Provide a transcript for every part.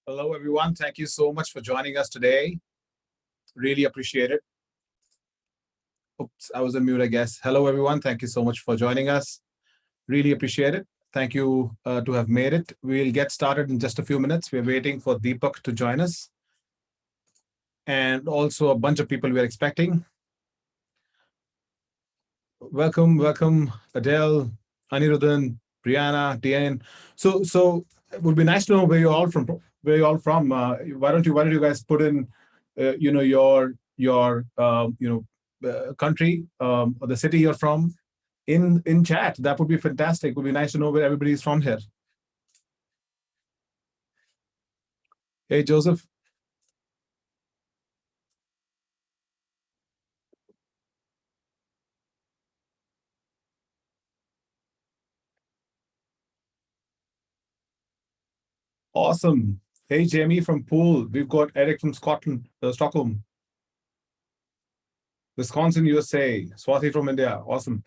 Hello, everyone. Thank you so much for joining us today. Really appreciate it. Oops, I was on mute, I guess. Hello, everyone. Thank you so much for joining us. Really appreciate it. Thank you to have made it. We'll get started in just a few minutes. We're waiting for Deepak to join us. And also a bunch of people we're expecting. Welcome, Adele, Anirudhan, Brianna, Diane. So it would be nice to know where you're all from. Why don't you guys put in, your country or the city you're from in chat? That would be fantastic. It would be nice to know where everybody's from here. Hey, Joseph. Awesome. Hey, Jamie from Poole. We've got Eric from Scotland, Stockholm. Wisconsin, USA. Swati from India. Awesome.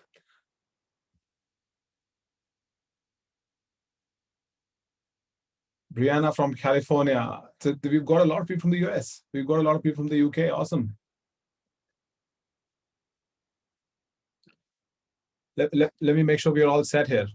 Brianna from California. So we've got a lot of people from the US. We've got a lot of people from the UK. Awesome. Let me make sure we're all set here.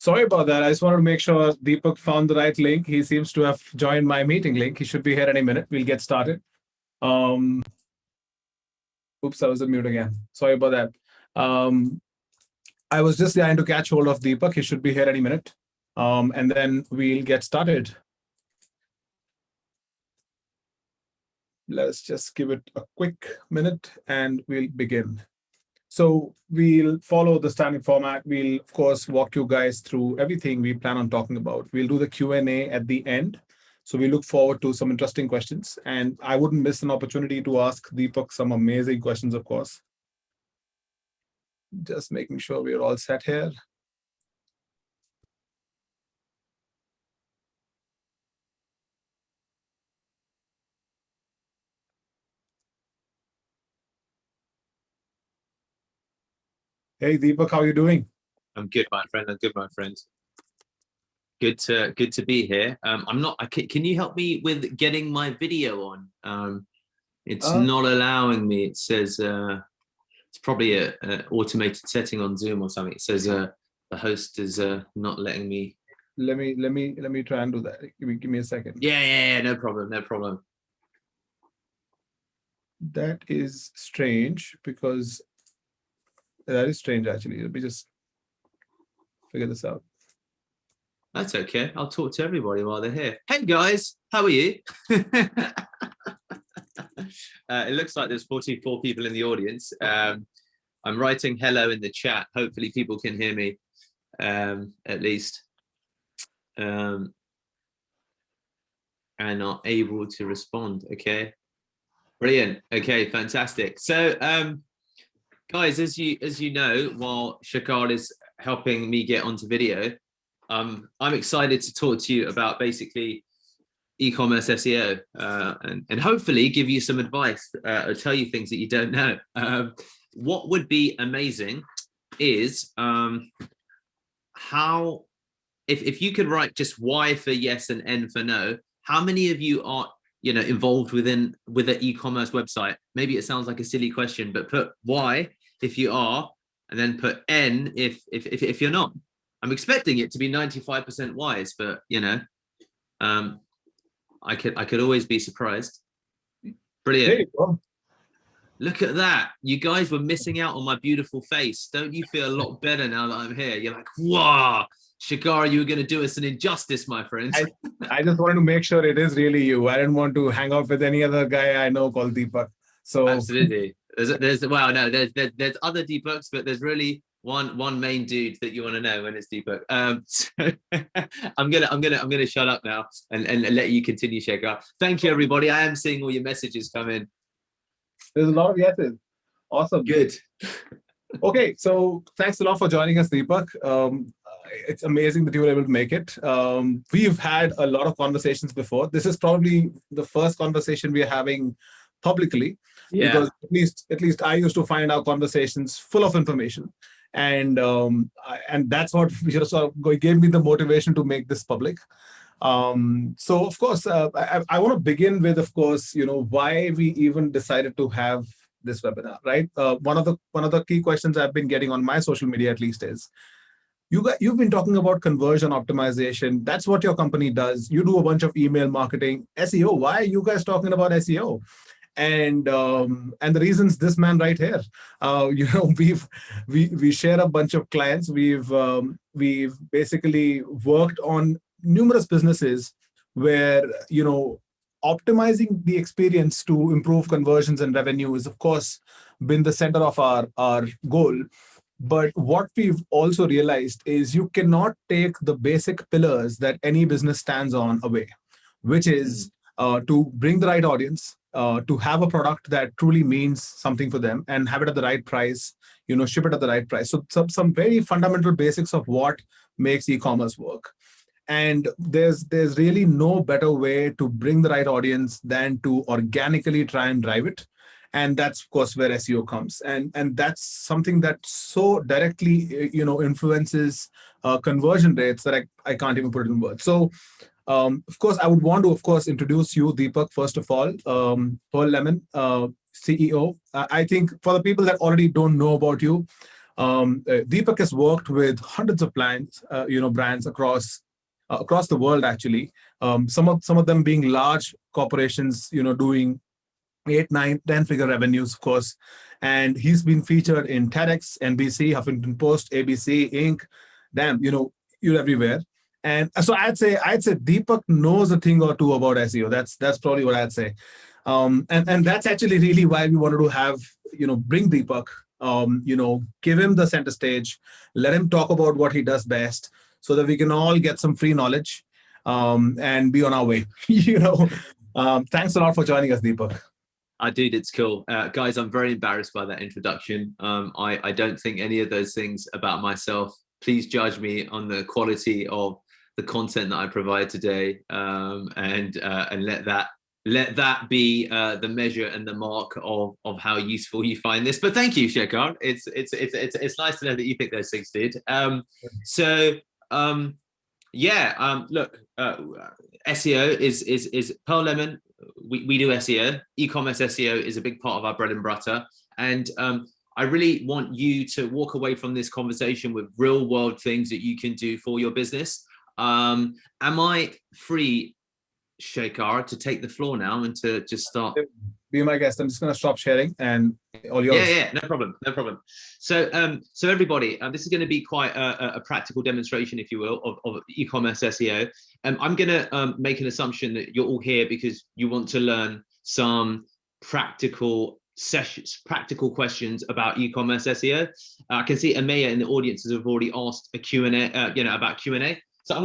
Sorry about that. I just wanted to make sure Deepak found the right link. He seems to have joined my meeting link. He should be here any minute. We'll get started. Oops, I was on mute again. Sorry about that. I was just trying to catch hold of Deepak. He should be here any minute. And then we'll get started. Let's just give it a quick minute and we'll begin. So we'll follow the standard format. We'll, of course, walk you guys through everything we plan on talking about. We'll do the Q&A at the end. So we look forward to some interesting questions. And I wouldn't miss an opportunity to ask Deepak some amazing questions, of course. Just making sure we're all set here. Hey, Deepak, how are you doing? I'm good, my friend. I'm good, my friend. Good to be here. I'm not. Can you help me with getting my video on? It's not allowing me. It says it's probably a automated setting on Zoom or something. It says the host is not letting me. Let me try and do that. Give me a second. Yeah. No problem. That is strange because that is strange actually. Let me just figure this out. That's okay. I'll talk to everybody while they're here. Hey guys, how are you? It looks like there's 44 people in the audience. I'm writing hello in the chat. Hopefully people can hear me at least. And are able to respond. Okay, brilliant. Okay, fantastic. So guys, as you know, while Shakar is helping me get onto video, I'm excited to talk to you about basically e-commerce SEO and hopefully give you some advice or tell you things that you don't know. What would be amazing is how if you could write just Y for yes and N for no, how many of you are involved with an e-commerce website? Maybe it sounds like a silly question, but put Y if you are, and then put N if you're not. I'm expecting it to be 95% Ys, but I could always be surprised. Brilliant. There you go. Look at that. You guys were missing out on my beautiful face. Don't you feel a lot better now that I'm here? You're like, wow, Shakara, you were going to do us an injustice, my friend. I just wanted to make sure it is really you. I didn't want to hang out with any other guy I know called Deepak. So Absolutely. There's other Deepaks, but there's really one main dude that you want to know when it's Deepak. So I'm gonna shut up now and let you continue, Shekhar. Thank you, everybody. I am seeing all your messages come in. there's a lot of yeses. Awesome. Good. Okay, so thanks a lot for joining us, Deepak. It's amazing that you were able to make it. We've had a lot of conversations before. This is probably the first conversation we are having publicly, because at least I used to find our conversations full of information, and that's what sort of gave me the motivation to make this public. So of course, I want to begin with, of course, why we even decided to have this webinar, right? One of the key questions I've been getting on my social media, at least, is you've been talking about conversion optimization. That's what your company does. You do a bunch of email marketing, SEO. Why are you guys talking about SEO? And the reasons this man right here. We share a bunch of clients. We've basically worked on numerous businesses where optimizing the experience to improve conversions and revenue is, of course, been the center of our goal. But what we've also realized is you cannot take the basic pillars that any business stands on away, which is to bring the right audience, to have a product that truly means something for them, and have it at the right price, ship it at the right price. So some very fundamental basics of what makes e-commerce work. And there's really no better way to bring the right audience than to organically try and drive it. And that's, of course, where SEO comes. And that's something that so directly, influences conversion rates that I can't even put it in words. So, of course, I would want to, of course, introduce you, Deepak, first of all. Pearl Lemon, CEO. I think for the people that already don't know about you, Deepak has worked with hundreds of clients, brands across the world, actually. Some of them being large corporations, doing 8, 9, 10-figure revenues, of course. And he's been featured in TEDx, NBC, Huffington Post, ABC, Inc. Damn, you're everywhere. And so I'd say Deepak knows a thing or two about SEO. That's probably what I'd say. And that's actually really why we wanted to have, bring Deepak, give him the center stage, let him talk about what he does best, so that we can all get some free knowledge and be on our way. Thanks a lot for joining us, Deepak. Dude, it's cool. Guys, I'm very embarrassed by that introduction. I don't think any of those things about myself. Please judge me on the quality of the content that I provide today, and let that be the measure and the mark of how useful you find this. But thank you, Shekhar. It's nice to know that you think those things did. Look, SEO is Pearl Lemon. We do SEO. E-commerce SEO is a big part of our bread and butter. And I really want you to walk away from this conversation with real world things that you can do for your business. Am I free, Shekhar, to take the floor now and to just start? Be my guest. I'm just going to stop sharing and all yours. Yeah, no problem. So everybody, this is going to be quite a practical demonstration, if you will, of e-commerce SEO. I'm going to make an assumption that you're all here because you want to learn some practical questions about e-commerce SEO. I can see Ameya in the audiences have already asked a Q&A, about Q&A. So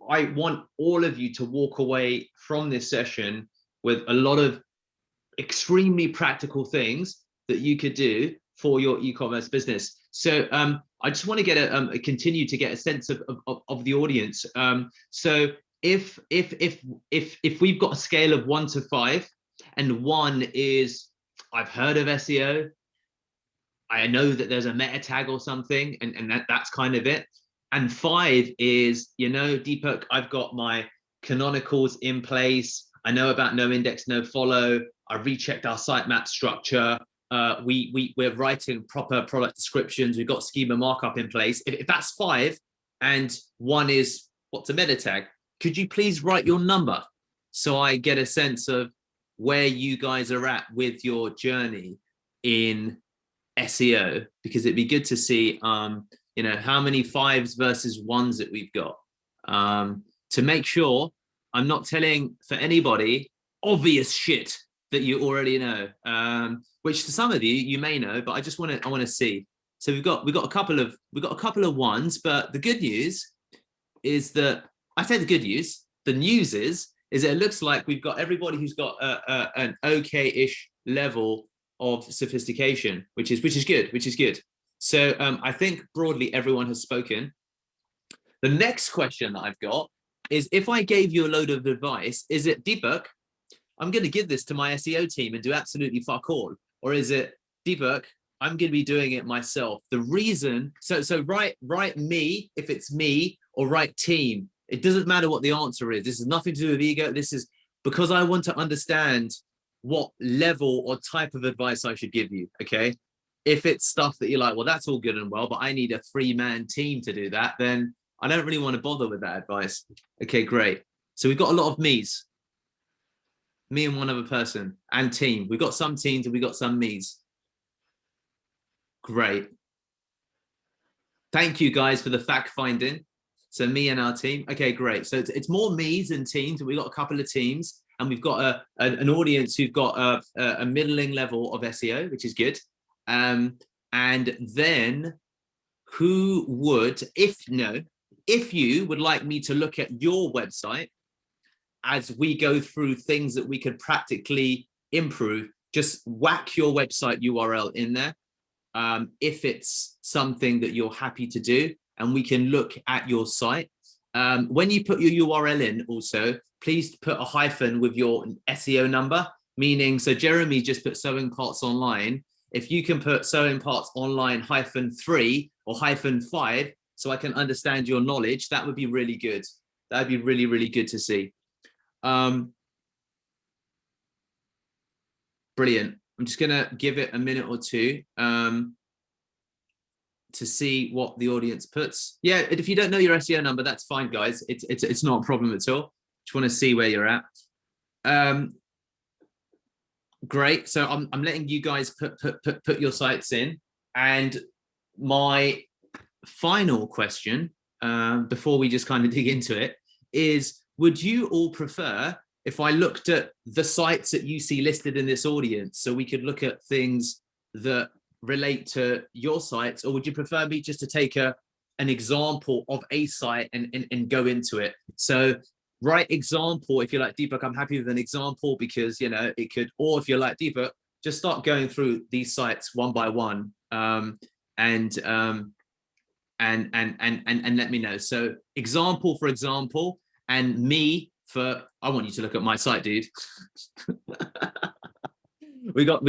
I want all of you to walk away from this session with a lot of extremely practical things that you could do for your e-commerce business. So I just want to get continue to get a sense of the audience. So if we've got a scale of 1 to 5, and 1 is I've heard of SEO, I know that there's a meta tag or something, and that's kind of it. And 5 is, Deepak, I've got my canonicals in place. I know about no index, no follow. I rechecked our sitemap structure. We're writing proper product descriptions. We've got schema markup in place. If that's 5 and 1 is what's a meta tag, could you please write your number so I get a sense of where you guys are at with your journey in SEO, because it'd be good to see, you know, how many 5s versus 1s that we've got, to make sure I'm not telling for anybody obvious shit that you already know, which to some of you may know, but I want to see. So we've got a couple of 1s, but the good news is that, I say the good news, the news is that it looks like we've got everybody who's got an okay-ish level of sophistication, which is good. So I think broadly everyone has spoken. The next question that I've got is, if I gave you a load of advice, is it, Deepak, I'm going to give this to my SEO team and do absolutely fuck all? Or is it, Deepak, I'm going to be doing it myself? The reason, so write me if it's me, or write team. It doesn't matter what the answer is. This is nothing to do with ego. This is because I want to understand what level or type of advice I should give you, okay? If it's stuff that you're like, well, that's all good and well, but I need a 3-man team to do that, then I don't really want to bother with that advice. Okay, great. So we've got a lot of me's. Me and one other person, and team. We've got some teams and we've got some me's. Great. Thank you guys for the fact finding. So me and our team. Okay, great. So it's more me's and teams, and we've got a couple of teams, and we've got an audience who've got a middling level of SEO, which is good. And then who would, if you would like me to look at your website as we go through things that we could practically improve, just whack your website URL in there. If it's something that you're happy to do, and we can look at your site. When you put your URL in, also, please put a hyphen with your SEO number, meaning, so Jeremy just put sewing parts online. If you can put sewing parts online -3 or -5, so I can understand your knowledge, that would be really good. That'd be really, really good to see. Brilliant. I'm just gonna give it a minute or two to see what the audience puts. Yeah, if you don't know your SEO number, that's fine, guys. It's not a problem at all. Just want to see where you're at. Great. So I'm letting you guys put your sites in. And my final question, before we just kind of dig into it, is, would you all prefer if I looked at the sites that you see listed in this audience, so we could look at things that relate to your sites, or would you prefer me just to take an example of a site and go into it? So write example if you're like, Deepak, I'm happy with an example, because, you know, it could, or if you're like, Deepak, just start going through these sites one by one, and let me know. So example for example, and me for, I want you to look at my site, dude. we got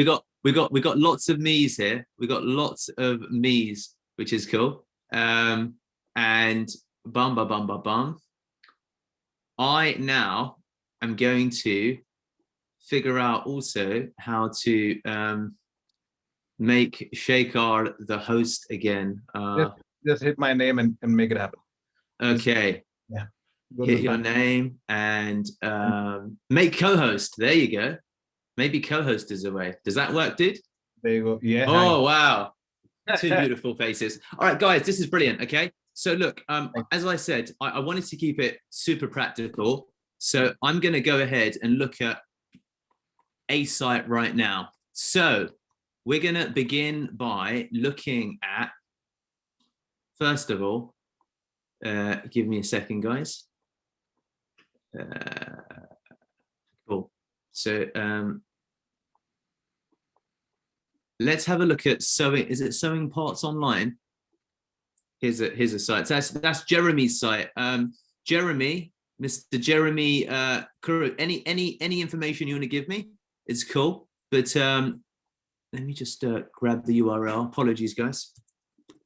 lots of me's here. We got lots of me's, which is cool. And bum. I now am going to figure out also how to make Shekar the host again. Just hit my name and make it happen. Okay. Yeah. Hit your name and make co-host. There you go. Maybe co-host is a way. Does that work, dude? There you go. Yeah. Oh, wow. Two beautiful faces. All right, guys, this is brilliant. Okay. So look, as I said, I wanted to keep it super practical. So I'm going to go ahead and look at a site right now. So we're going to begin by looking at, first of all, give me a second, guys. Cool. So let's have a look at sewing. Is it Sewing Parts Online? Here's a site. That's Jeremy's site. Jeremy, Mr. Jeremy Kuru, any information you want to give me? It's cool. But let me just grab the URL. Apologies, guys.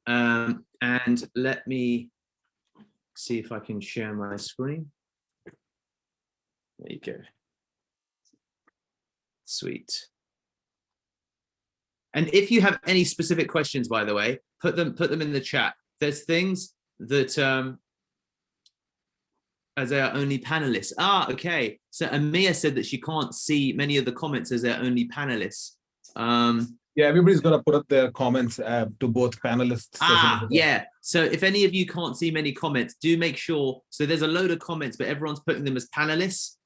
And let me see if I can share my screen. There you go. Sweet. And if you have any specific questions, by the way, put them in the chat. There's things that as their only panelists. Ah, okay. So Amia said that she can't see many of the comments as their only panelists. Yeah, everybody's got to put up their comments to both panelists. Yeah. So if any of you can't see many comments, do make sure. So there's a load of comments, but everyone's putting them as panelists.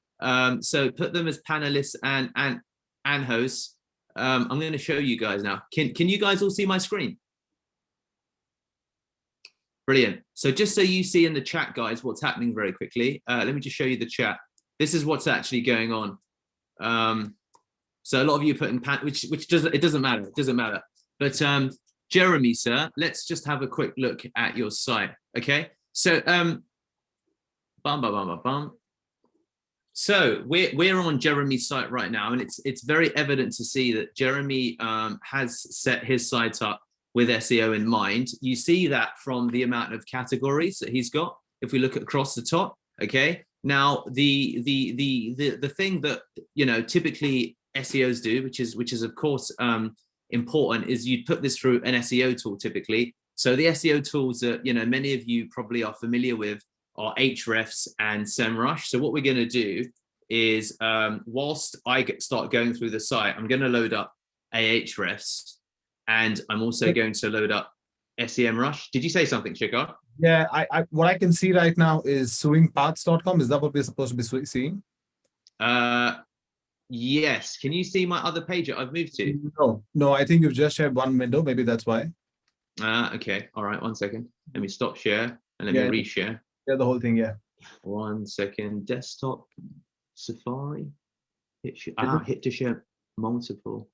So put them as panelists and hosts. I'm going to show you guys now. Can you guys all see my screen? Brilliant. So just so you see in the chat, guys, what's happening very quickly. Let me just show you the chat. This is what's actually going on. So a lot of you put in which doesn't matter. It doesn't matter. But Jeremy, sir, let's just have a quick look at your site. Okay. So So we're on Jeremy's site right now, and it's very evident to see that Jeremy has set his site up with SEO in mind. You see that from the amount of categories that he's got. If we look across the top, okay. Now the thing that typically SEOs do, which is of course important, is you put this through an SEO tool typically. So the SEO tools that many of you probably are familiar with are Ahrefs and SEMrush. So what we're going to do is whilst I start going through the site, I'm going to load up Ahrefs. And I'm also going to load up SEMrush. Did you say something, Shikhar? Yeah, what I can see right now is suingpaths.com. Is that what we're supposed to be seeing? Yes. Can you see my other page that I've moved to? No, I think you've just shared one window. Maybe that's why. Okay. All right. 1 second. Let me stop share and let me reshare. Yeah, the whole thing. Yeah. 1 second. Desktop, Safari. Hit to share multiple.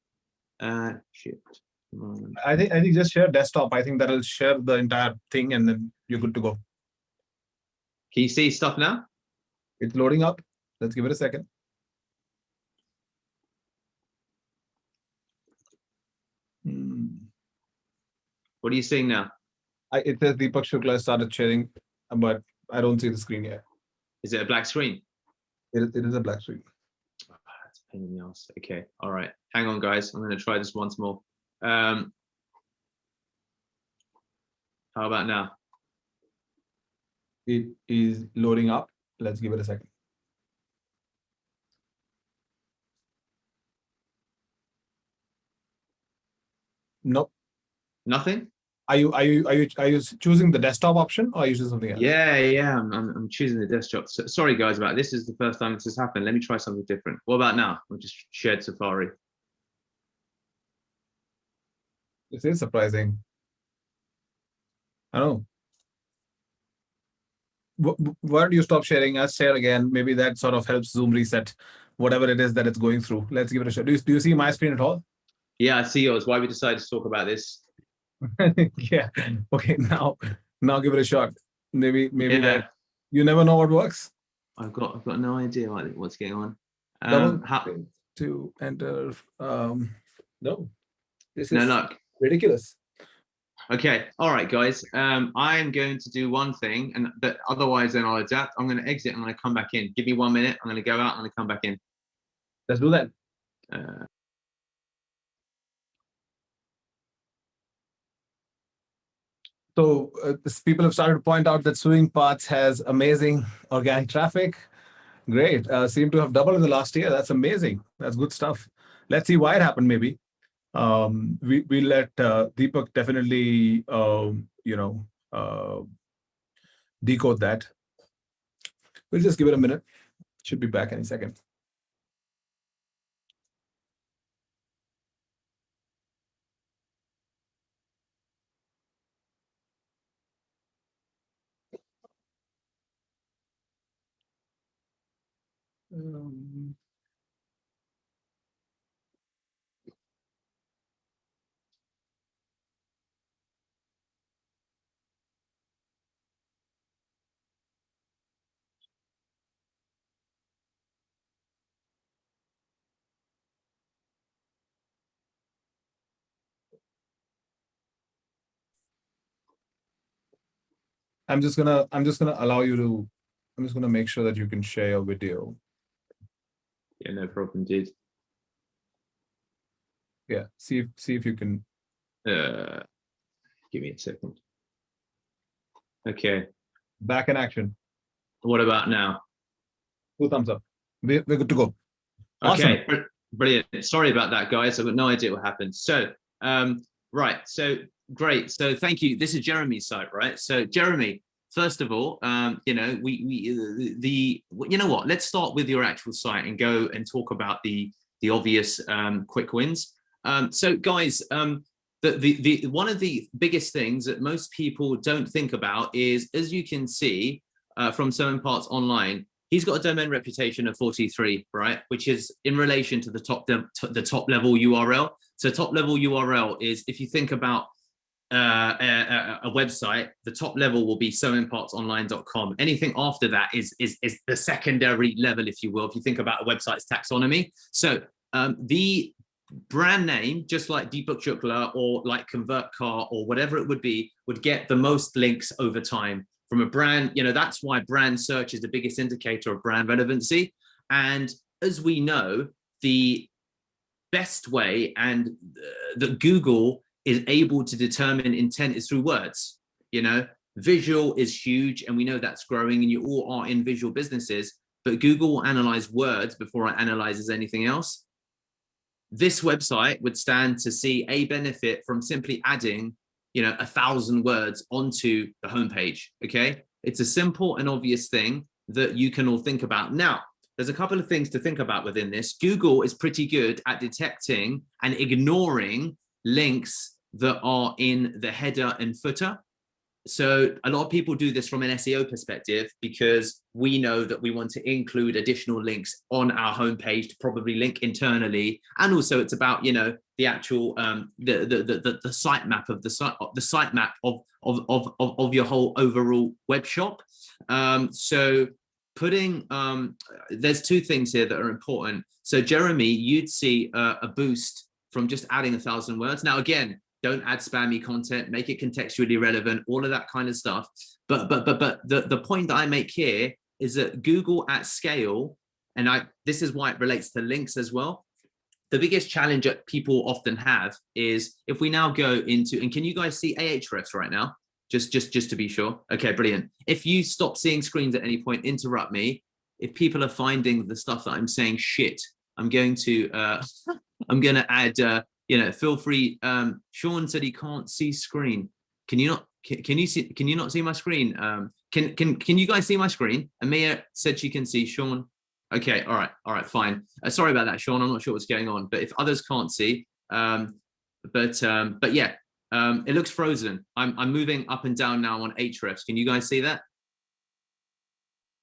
Shift. I think just share desktop. I think that'll share the entire thing, and then you're good to go. Can you see stuff now? It's loading up. Let's give it a second. What are you seeing now? It says Deepak Shukla started sharing, but I don't see the screen yet. Is it a black screen? It is a black screen. Oh, that's a pain in the ass. Okay. All right. Hang on, guys. I'm going to try this once more. How about now? It is loading up. Let's give it a second. Nope. Nothing? Are you choosing the desktop option, or are you choosing something else? Yeah. I'm choosing the desktop. So, sorry guys about this. Is the first time this has happened. Let me try something different. What about now? I've just shared Safari. This is surprising. I don't know. Why do you stop sharing? Us share again. Maybe that sort of helps Zoom reset whatever it is that it's going through. Let's give it a shot. Do you see my screen at all? Yeah, I see yours. Why we decided to talk about this? Yeah. Okay. Now give it a shot. Maybe that you never know what works. I've got no idea what's going on. How to enter? No, this is no luck. Ridiculous. Okay. All right, guys. I'm going to do one thing, but otherwise then I'll adapt. I'm going to exit. I'm going to come back in. Give me 1 minute. I'm going to go out. I'm going to come back in. Let's do that. So people have started to point out that Suing Paths has amazing organic traffic. Great. Seem to have doubled in the last year. That's amazing. That's good stuff. Let's see why it happened. Maybe we let Deepak definitely decode that. We'll just give it a minute. Should be back any second. I'm just gonna allow you to. I'm just gonna make sure that you can share your video. Yeah, no problem, dude. Yeah, see if you can. Give me a second. Okay. Back in action. What about now? 2 thumbs up. We're good to go. Awesome. Okay, brilliant. Sorry about that, guys. I've got no idea what happened. So, right. So great. So thank you. This is Jeremy's site, right? So Jeremy, first of all, you know, you know what? Let's start with your actual site and go and talk about the obvious quick wins. So guys, the one of the biggest things that most people don't think about is, as you can see from Selling Parts Online, he's got a domain reputation of 43, right? Which is in relation to the top level URL. So top level URL is, if you think about a website, the top level will be sellingpartsonline.com. Anything after that is the secondary level, if you will, if you think about a website's taxonomy. So the brand name, just like Deepak Shukla or like ConvertCart or whatever it would be, would get the most links over time. From a brand, you know, that's why brand search is the biggest indicator of brand relevancy. And as we know, the best way and that Google is able to determine intent is through words. You know, visual is huge, and we know that's growing, and you all are in visual businesses, but Google will analyze words before it analyzes anything else. This website would stand to see a benefit from simply adding, you know, 1,000 words onto the homepage. Okay, it's a simple and obvious thing that you can all think about. Now, there's a couple of things to think about within this. Google is pretty good at detecting and ignoring links that are in the header and footer. So a lot of people do this from an SEO perspective, because we know that we want to include additional links on our homepage to probably link internally, and also it's about, you know, the actual the site map of the site map of your whole overall web shop. So putting there's 2 things here that are important. So Jeremy, you'd see a boost from just adding 1,000 words. Now again, don't add spammy content, make it contextually relevant, all of that kind of stuff. But the point that I make here is that Google at scale, and this is why it relates to links as well. The biggest challenge that people often have is, if we now go into, and can you guys see Ahrefs right now? Just to be sure. Okay, brilliant. If you stop seeing screens at any point, interrupt me. If people are finding the stuff that I'm saying shit, I'm going to add. You know, feel free. Sean said he can't see screen. Can you not? Can you not see my screen? Can you guys see my screen? Amir said she can see. Sean. Okay. All right. Fine. Sorry about that, Sean. I'm not sure what's going on. But if others can't see, but yeah, it looks frozen. I'm moving up and down now on Ahrefs. Can you guys see that?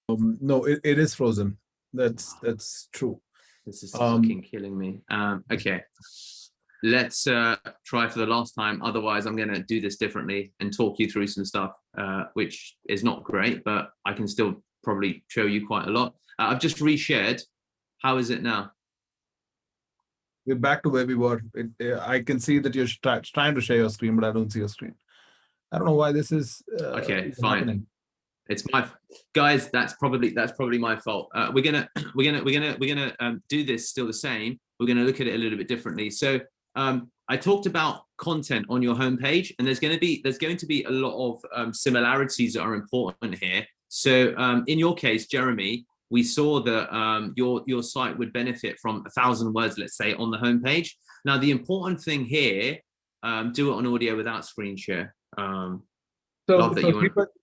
No, it is frozen. That's true. This is fucking killing me. Okay. Let's try for the last time. Otherwise, I'm going to do this differently and talk you through some stuff, which is not great, but I can still probably show you quite a lot. I've just reshared. How is it now? We're back to where we were. I can see that you're trying to share your screen, but I don't see your screen. I don't know why this is. Okay, fine. Happening. It's my guys. That's probably my fault. We're gonna do this still the same. We're gonna look at it a little bit differently. So I talked about content on your homepage, and there's going to be a lot of similarities that are important here. So in your case, Jeremy, we saw that your site would benefit from 1,000 words, let's say, on the homepage. Now, the important thing here, do it on audio without screen share. So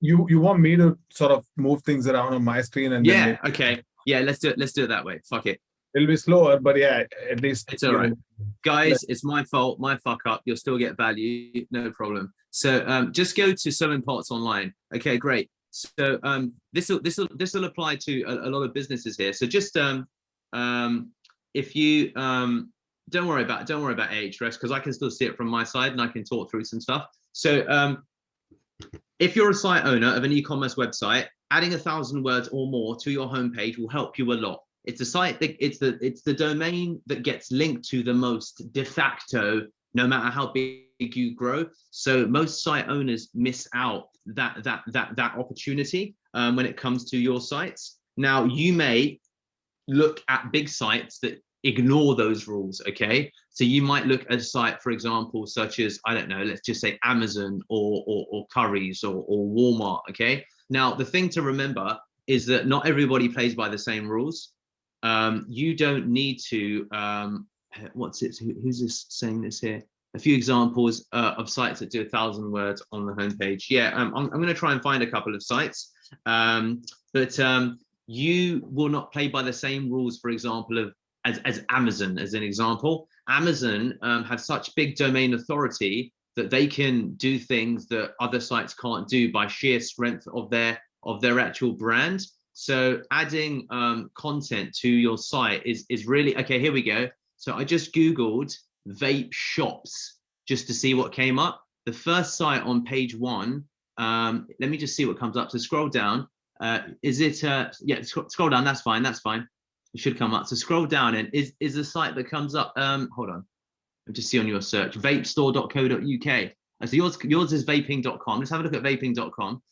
you want me to sort of move things around on my screen and yeah, okay, yeah, let's do it that way. Fuck it. It'll be slower, but yeah, at least it's all right. Guys, it's my fault, my fuck up. You'll still get value, no problem. So just go to Selling Parts Online. Okay, great. So this will apply to a lot of businesses here. So just if you don't worry about Ahrefs, because I can still see it from my side and I can talk through some stuff. So if you're a site owner of an e-commerce website, adding 1,000 words or more to your homepage will help you a lot. It's the site that it's the domain that gets linked to the most de facto, no matter how big you grow. So most site owners miss out that opportunity when it comes to your sites. Now, you may look at big sites that ignore those rules. Okay, so you might look at a site, for example, such as, I don't know, let's just say Amazon or Currys or Walmart. Okay, now the thing to remember is that not everybody plays by the same rules. You don't need to, what's it, who's this saying this here? A few examples of sites that do 1,000 words on the homepage. Yeah, I'm going to try and find a couple of sites, but you will not play by the same rules, for example, as Amazon, as an example. Amazon have such big domain authority that they can do things that other sites can't do by sheer strength of their actual brand. So adding content to your site is really, okay, here we go. So I just Googled vape shops just to see what came up. The first site on page 1, let me just see what comes up. So scroll down. Is it, yeah, scroll down, that's fine. It should come up. So scroll down, and is the site that comes up, hold on. I'll just see on your search, vapestore.co.uk. So yours is vaping.com. Let's have a look at vaping.com.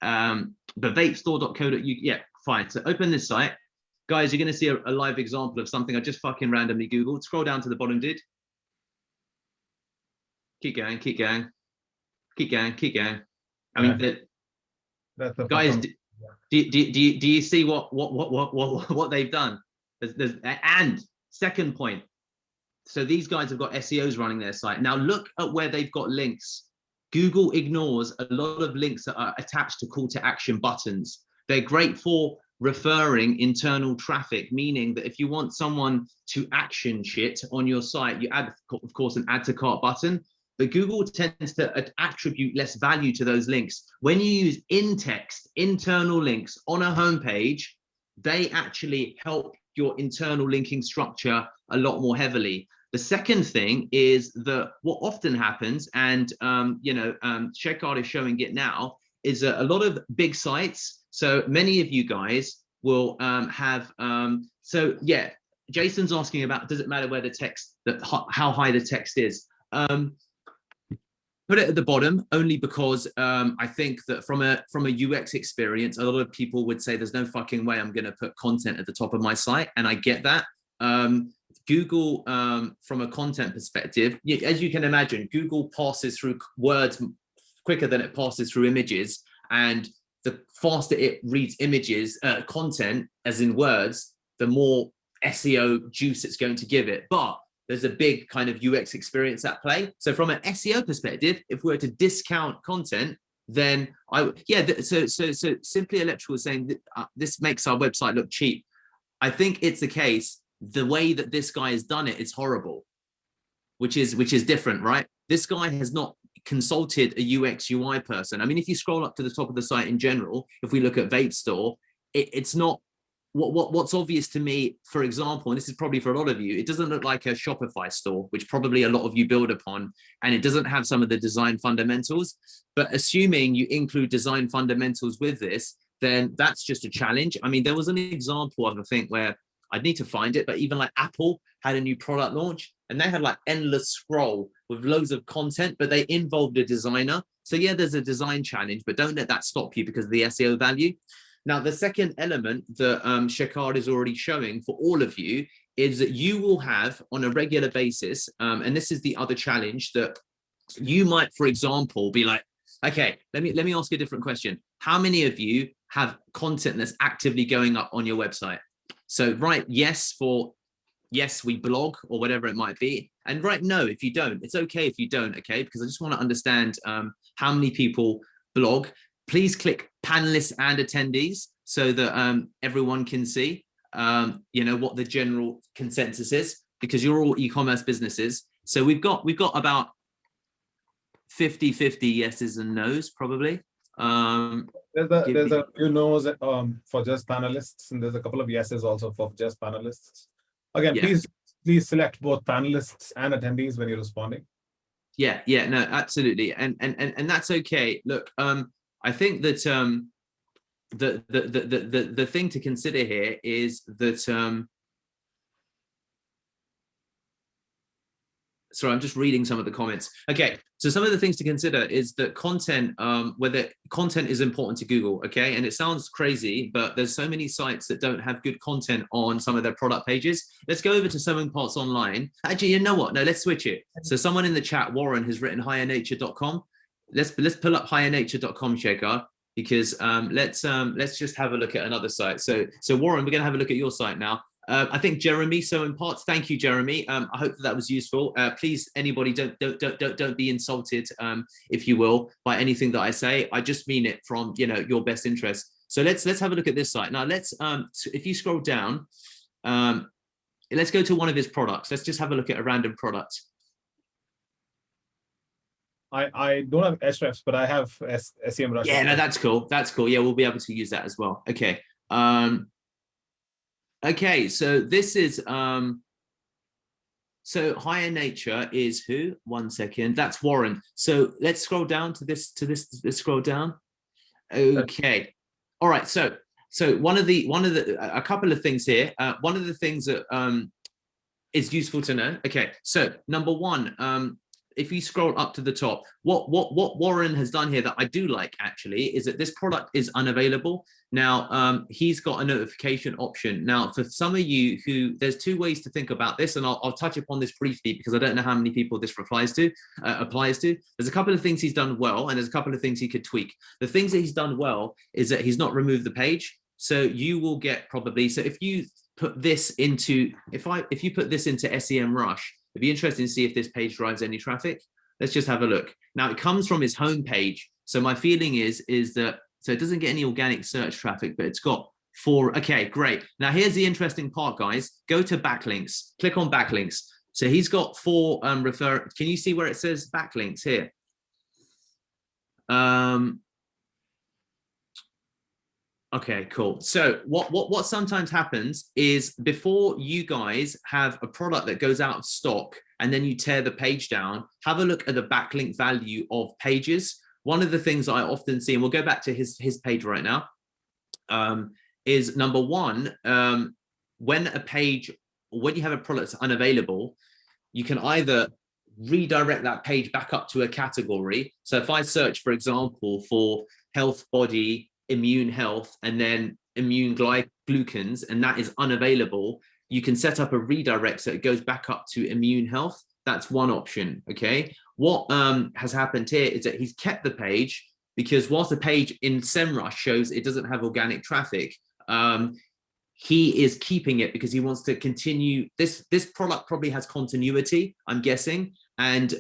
But vapestore.co.uk, yeah, fine. So open this site. Guys, you're going to see a live example of something I just fucking randomly Googled. Scroll down to the bottom, dude. Keep going. I mean, guys, do you see what they've done? And second point. So these guys have got SEOs running their site. Now look at where they've got links. Google ignores a lot of links that are attached to call to action buttons. They're great for referring internal traffic, meaning that if you want someone to action shit on your site, you add, of course, an add to cart button. But Google tends to attribute less value to those links. When you use in-text, internal links on a homepage, they actually help your internal linking structure a lot more heavily. The second thing is that what often happens, and ShedGuard is showing it now, is a lot of big sites. So many of you guys will have, so yeah, Jason's asking about, does it matter where the text, how high the text is? Put it at the bottom only because I think that from a UX experience, a lot of people would say there's no fucking way I'm going to put content at the top of my site, and I get that. Google, from a content perspective, as you can imagine, Google passes through words quicker than it passes through images, and the faster it reads images, content, as in words, the more SEO juice it's going to give it. But there's a big kind of UX experience at play. So from an SEO perspective, if we were to discount content, then so Simply Electrical is saying that, this makes our website look cheap. I think it's the case. The way that this guy has done it is horrible, which is different, right? This guy has not consulted a UX UI person. I mean, if you scroll up to the top of the site in general, if we look at Vape Store, it's not what's obvious to me, for example, and this is probably for a lot of you, it doesn't look like a Shopify store, which probably a lot of you build upon, and it doesn't have some of the design fundamentals. But assuming you include design fundamentals with this, then that's just a challenge. I mean, there was an example of, I think, where I'd need to find it, but even like Apple had a new product launch and they had like endless scroll with loads of content, but they involved a designer. So yeah, there's a design challenge, but don't let that stop you because of the SEO value. Now, the second element that ShedGuard is already showing for all of you is that you will have on a regular basis, and this is the other challenge, that you might, for example, be like, okay, let me ask you a different question. How many of you have content that's actively going up on your website? So write yes for yes, we blog, or whatever it might be, and write no if you don't. It's okay if you don't, okay? Because I just want to understand how many people blog. Please click panelists and attendees so that everyone can see what the general consensus is, because you're all e-commerce businesses. So we've got about 50-50 yeses and nos probably. There's a few no's for just panelists, and there's a couple of yeses also for just panelists. Again, yeah. Please select both panelists and attendees when you're responding. Yeah, no, absolutely, and that's okay. Look, I think that the thing to consider here is that sorry, I'm just reading some of the comments. Okay, so some of the things to consider is that content, whether content is important to Google, okay? And it sounds crazy, but there's so many sites that don't have good content on some of their product pages. Let's go over to Sewing Parts Online. Actually, you know what? No, let's switch it. So someone in the chat, Warren, has written highernature.com. Let's pull up highernature.com, ShedGuard. because let's just have a look at another site. So Warren, we're going to have a look at your site now. I think Jeremy, so in parts, thank you, Jeremy. I hope that was useful. Please, anybody, don't be insulted, if you will, by anything that I say. I just mean it from your best interest. So let's have a look at this site now. Let's if you scroll down, let's go to one of his products. Let's just have a look at a random product. I don't have hrefs, but I have SEM Rush. Yeah, no, that's cool. That's cool. Yeah, we'll be able to use that as well. Okay. Okay, so this is so Higher Nature is who? 1 second. That's Warren. So let's scroll down to this. Let's scroll down. Okay. All right. So a couple of things here. One of the things that is useful to know. Okay. So number one, if you scroll up to the top, what Warren has done here that I do like actually is that this product is unavailable. Now, he's got a notification option. Now, for some of you who, there's two ways to think about this, and I'll touch upon this briefly because I don't know how many people this applies to. There's a couple of things he's done well, and there's a couple of things he could tweak. The things that he's done well is that he's not removed the page. So you will get probably, so if you put this into, if you put this into SEM Rush, it'd be interesting to see if this page drives any traffic. Let's just have a look. Now it comes from his home page. So my feeling is that, so it doesn't get any organic search traffic, but it's got 4. Okay, great. Now here's the interesting part, guys. Go to backlinks, click on backlinks. So he's got 4 can you see where it says backlinks here? Okay, cool. So what sometimes happens is before you guys have a product that goes out of stock and then you tear the page down, have a look at the backlink value of pages. One of the things I often see, and we'll go back to his page right now, is number one, when you have a product that's unavailable, you can either redirect that page back up to a category. So if I search, for example, for health body, immune health, and then immune glucans, and that is unavailable, you can set up a redirect so it goes back up to immune health. That's one option. Okay, what has happened here is that he's kept the page because whilst the page in SEMrush shows it doesn't have organic traffic, he is keeping it because he wants to continue. This product probably has continuity, I'm guessing, and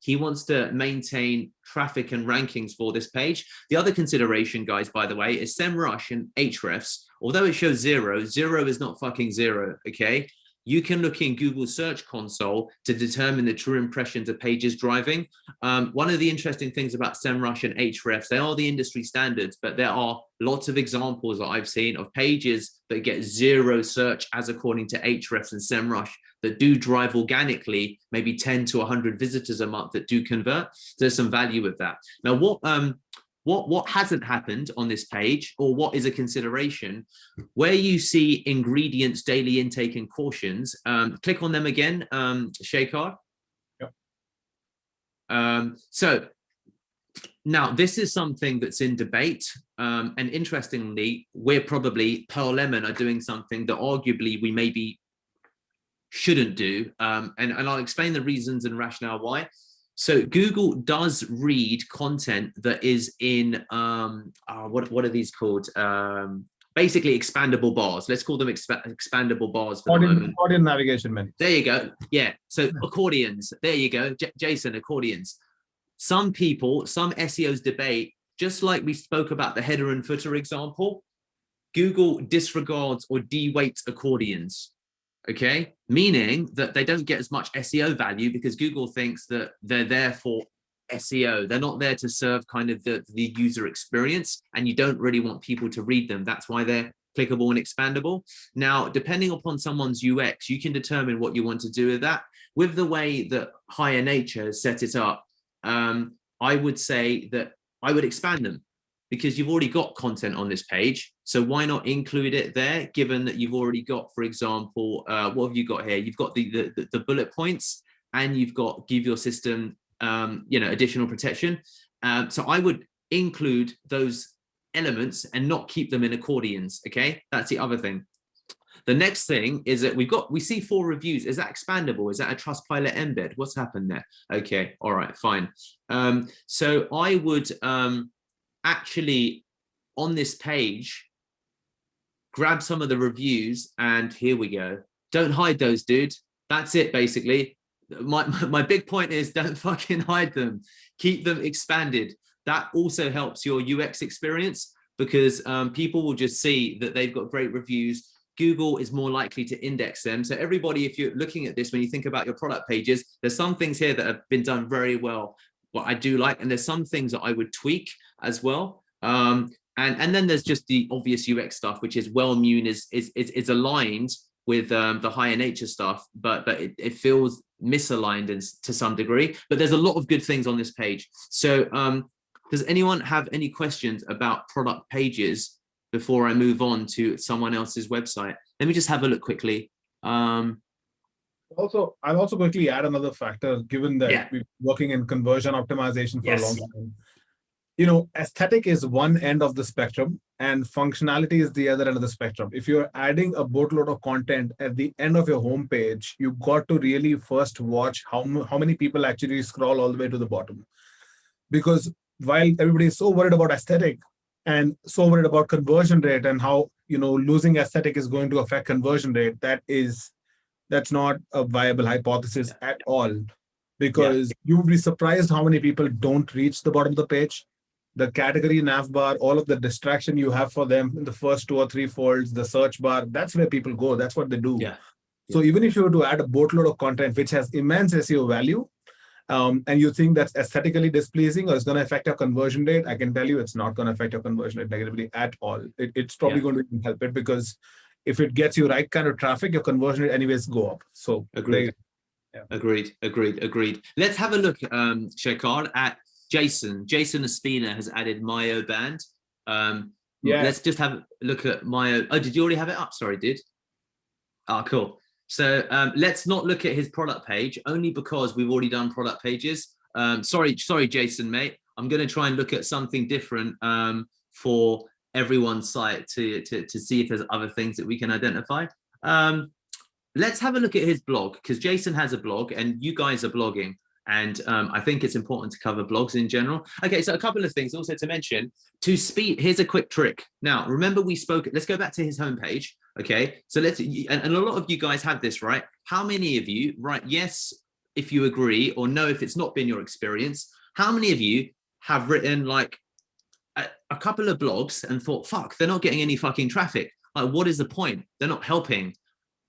he wants to maintain traffic and rankings for this page. The other consideration, guys, by the way, is SEMrush and Ahrefs. Although it shows 0, 0 is not fucking 0, okay? You can look in Google Search Console to determine the true impressions a page is driving. One of the interesting things about SEMrush and Ahrefs, they are the industry standards, but there are lots of examples that I've seen of pages that get 0 search as according to Ahrefs and SEMrush that do drive organically, maybe 10 to 100 visitors a month that do convert. There's some value with that. Now, what hasn't happened on this page, or what is a consideration, where you see ingredients, daily intake, and cautions, click on them again, Shekhar. Yep. So now this is something that's in debate, and interestingly, we're probably, Pearl Lemon are doing something that arguably we maybe shouldn't do, and I'll explain the reasons and rationale why. So Google does read content that is in what are these called? Basically expandable bars. Let's call them expandable bars for the moment. Accordion navigation menu. There you go. Yeah. So accordions. There you go, Jason. Accordions. Some people, some SEOs debate, just like we spoke about the header and footer example. Google disregards or de-weights accordions. Okay, meaning that they don't get as much SEO value because Google thinks that they're there for SEO. They're not there to serve kind of the user experience, and you don't really want people to read them. That's why they're clickable and expandable. Now, depending upon someone's UX, you can determine what you want to do with that. With the way that Higher Nature has set it up, I would say that I would expand them, because you've already got content on this page. So why not include it there, given that you've already got, for example, what have you got here? You've got the bullet points, and you've got give your system, additional protection. So I would include those elements and not keep them in accordions. Okay, that's the other thing. The next thing is that we see 4 reviews. Is that expandable? Is that a Trustpilot embed? What's happened there? Okay, all right, fine. So I would actually on this page, grab some of the reviews, and here we go. Don't hide those, dude. That's it, basically. My big point is don't fucking hide them. Keep them expanded. That also helps your UX experience, because people will just see that they've got great reviews. Google is more likely to index them. So everybody, if you're looking at this, when you think about your product pages, there's some things here that have been done very well, what I do like, and there's some things that I would tweak as well. And then there's just the obvious UX stuff, which is well-mewn, is aligned with the higher nature stuff, but it feels misaligned to some degree. But there's a lot of good things on this page. So does anyone have any questions about product pages before I move on to someone else's website? Let me just have a look quickly. I'll also quickly add another factor, given that we're working in conversion optimization for a long time. You know, aesthetic is one end of the spectrum and functionality is the other end of the spectrum. If you're adding a boatload of content at the end of your homepage, you've got to really first watch how many people actually scroll all the way to the bottom. Because while everybody is so worried about aesthetic and so worried about conversion rate and how, you know, losing aesthetic is going to affect conversion rate, that's not a viable hypothesis at all. Because you would be surprised how many people don't reach the bottom of the page. The category nav bar, all of the distraction you have for them in the first 2 or 3 folds, the search bar, that's where people go. That's what they do. So even if you were to add a boatload of content, which has immense SEO value, and you think that's aesthetically displeasing or it's going to affect your conversion rate, I can tell you it's not going to affect your conversion rate negatively at all. It's probably going to help it, because if it gets you right kind of traffic, your conversion rate anyways go up. So agreed. Agreed. Let's have a look, Shekhar, at Jason Espina has added Myo band. Let's just have a look at Myo. Oh, did you already have it up? Sorry, dude. Ah, cool. So let's not look at his product page, only because we've already done product pages. Sorry, Jason, mate. I'm going to try and look at something different for everyone's site to see if there's other things that we can identify. Let's have a look at his blog, because Jason has a blog and you guys are blogging. And I think it's important to cover blogs in general. Okay, so a couple of things also to mention. To speed, here's a quick trick. Now, remember we spoke, let's go back to his homepage. Okay, so and a lot of you guys have this, right? How many of you write yes if you agree, or no if it's not been your experience? How many of you have written like a couple of blogs and thought, fuck, they're not getting any fucking traffic? Like, what is the point? They're not helping.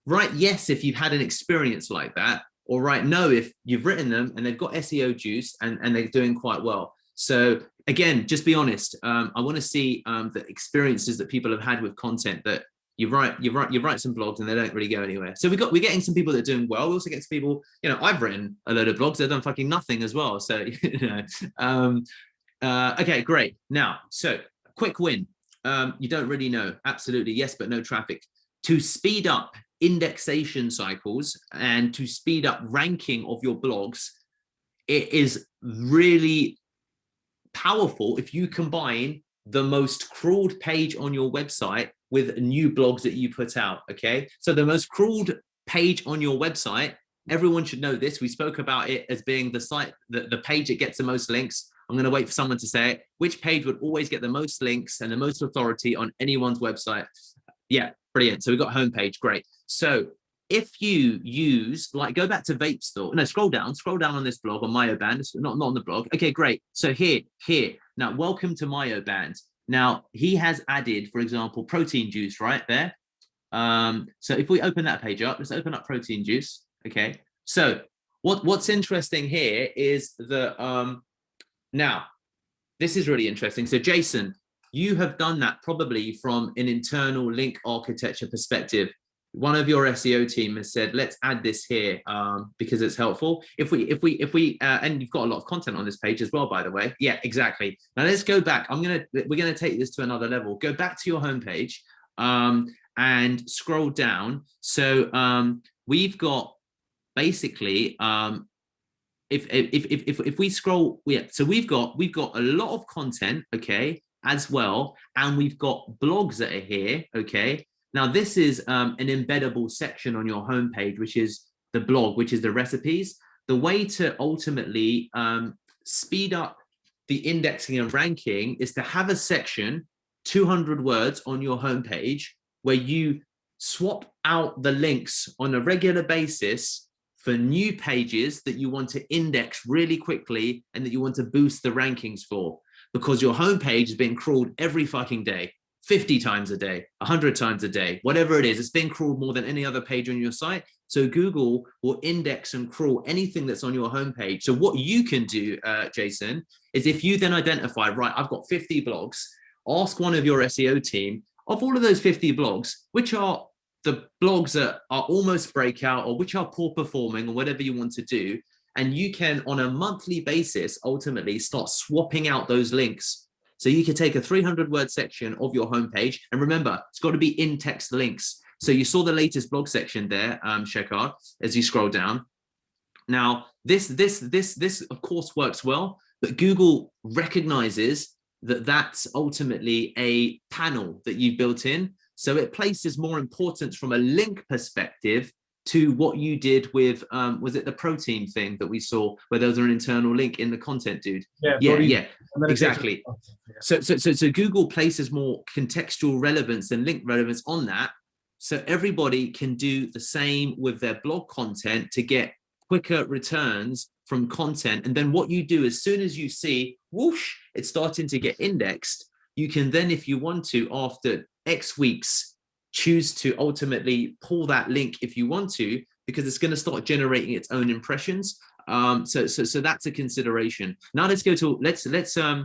Write yes if you've had an experience like that, or write no if you've written them and they've got SEO juice and they're doing quite well. So again, just be honest. I want to see the experiences that people have had with content, that you write some blogs and they don't really go anywhere. So we're getting some people that are doing well. We also get some people, you know, I've written a load of blogs, they've done fucking nothing as well. So, you know, okay, great. Now, so quick win. You don't really know. Absolutely. Yes, but no traffic. To speed up indexation cycles and to speed up ranking of your blogs, it is really powerful if you combine the most crawled page on your website with new blogs that you put out. Okay, so the most crawled page on your website, everyone should know this. We spoke about it as being the site, the page that gets the most links. I'm going to wait for someone to say it. Which page would always get the most links and the most authority on anyone's website? Yeah, brilliant. So we've got homepage, great. So if you use, like, go back to Vape Store, no, scroll down on this blog on Myo Band. It's not on the blog. Okay, great. So here. Now, welcome to Myo Band. Now, he has added, for example, protein juice right there. So if we open that page up, let's open up protein juice. Okay. So what's interesting here is that, now, this is really interesting. So Jason, you have done that probably from an internal link architecture perspective. One of your SEO team has said, let's add this here because it's helpful. If we and you've got a lot of content on this page as well, by the way. Yeah, exactly. Now let's go back. We're gonna take this to another level. Go back to your homepage and scroll down. So we've got basically if we scroll, so we've got a lot of content, okay, as well, and we've got blogs that are here, okay. Now this is an embeddable section on your homepage, which is the blog, which is the recipes. The way to ultimately speed up the indexing and ranking is to have a section, 200 words on your homepage, where you swap out the links on a regular basis for new pages that you want to index really quickly and that you want to boost the rankings for, because your homepage is being crawled every fucking day, 50 times a day, 100 times a day, whatever it is. It's being crawled more than any other page on your site. So Google will index and crawl anything that's on your homepage. So what you can do, Jason, is if you then identify, right, I've got 50 blogs, ask one of your SEO team, of all of those 50 blogs, which are the blogs that are almost breakout or which are poor performing or whatever you want to do. And you can, on a monthly basis, ultimately start swapping out those links. So you can take a 300-word section of your homepage. And remember, it's got to be in-text links. So you saw the latest blog section there, Shekhar, as you scroll down. Now, this of course works well, but Google recognizes that that's ultimately a panel that you built in. So it places more importance from a link perspective to what you did with, was it the protein thing that we saw where there was an internal link in the content, dude? Yeah, exactly. So Google places more contextual relevance and link relevance on that. So everybody can do the same with their blog content to get quicker returns from content. And then what you do, as soon as you see, whoosh, it's starting to get indexed, you can then, if you want to, after X weeks, choose to ultimately pull that link if you want to, because it's going to start generating its own impressions. So that's a consideration. Now let's go to, let's I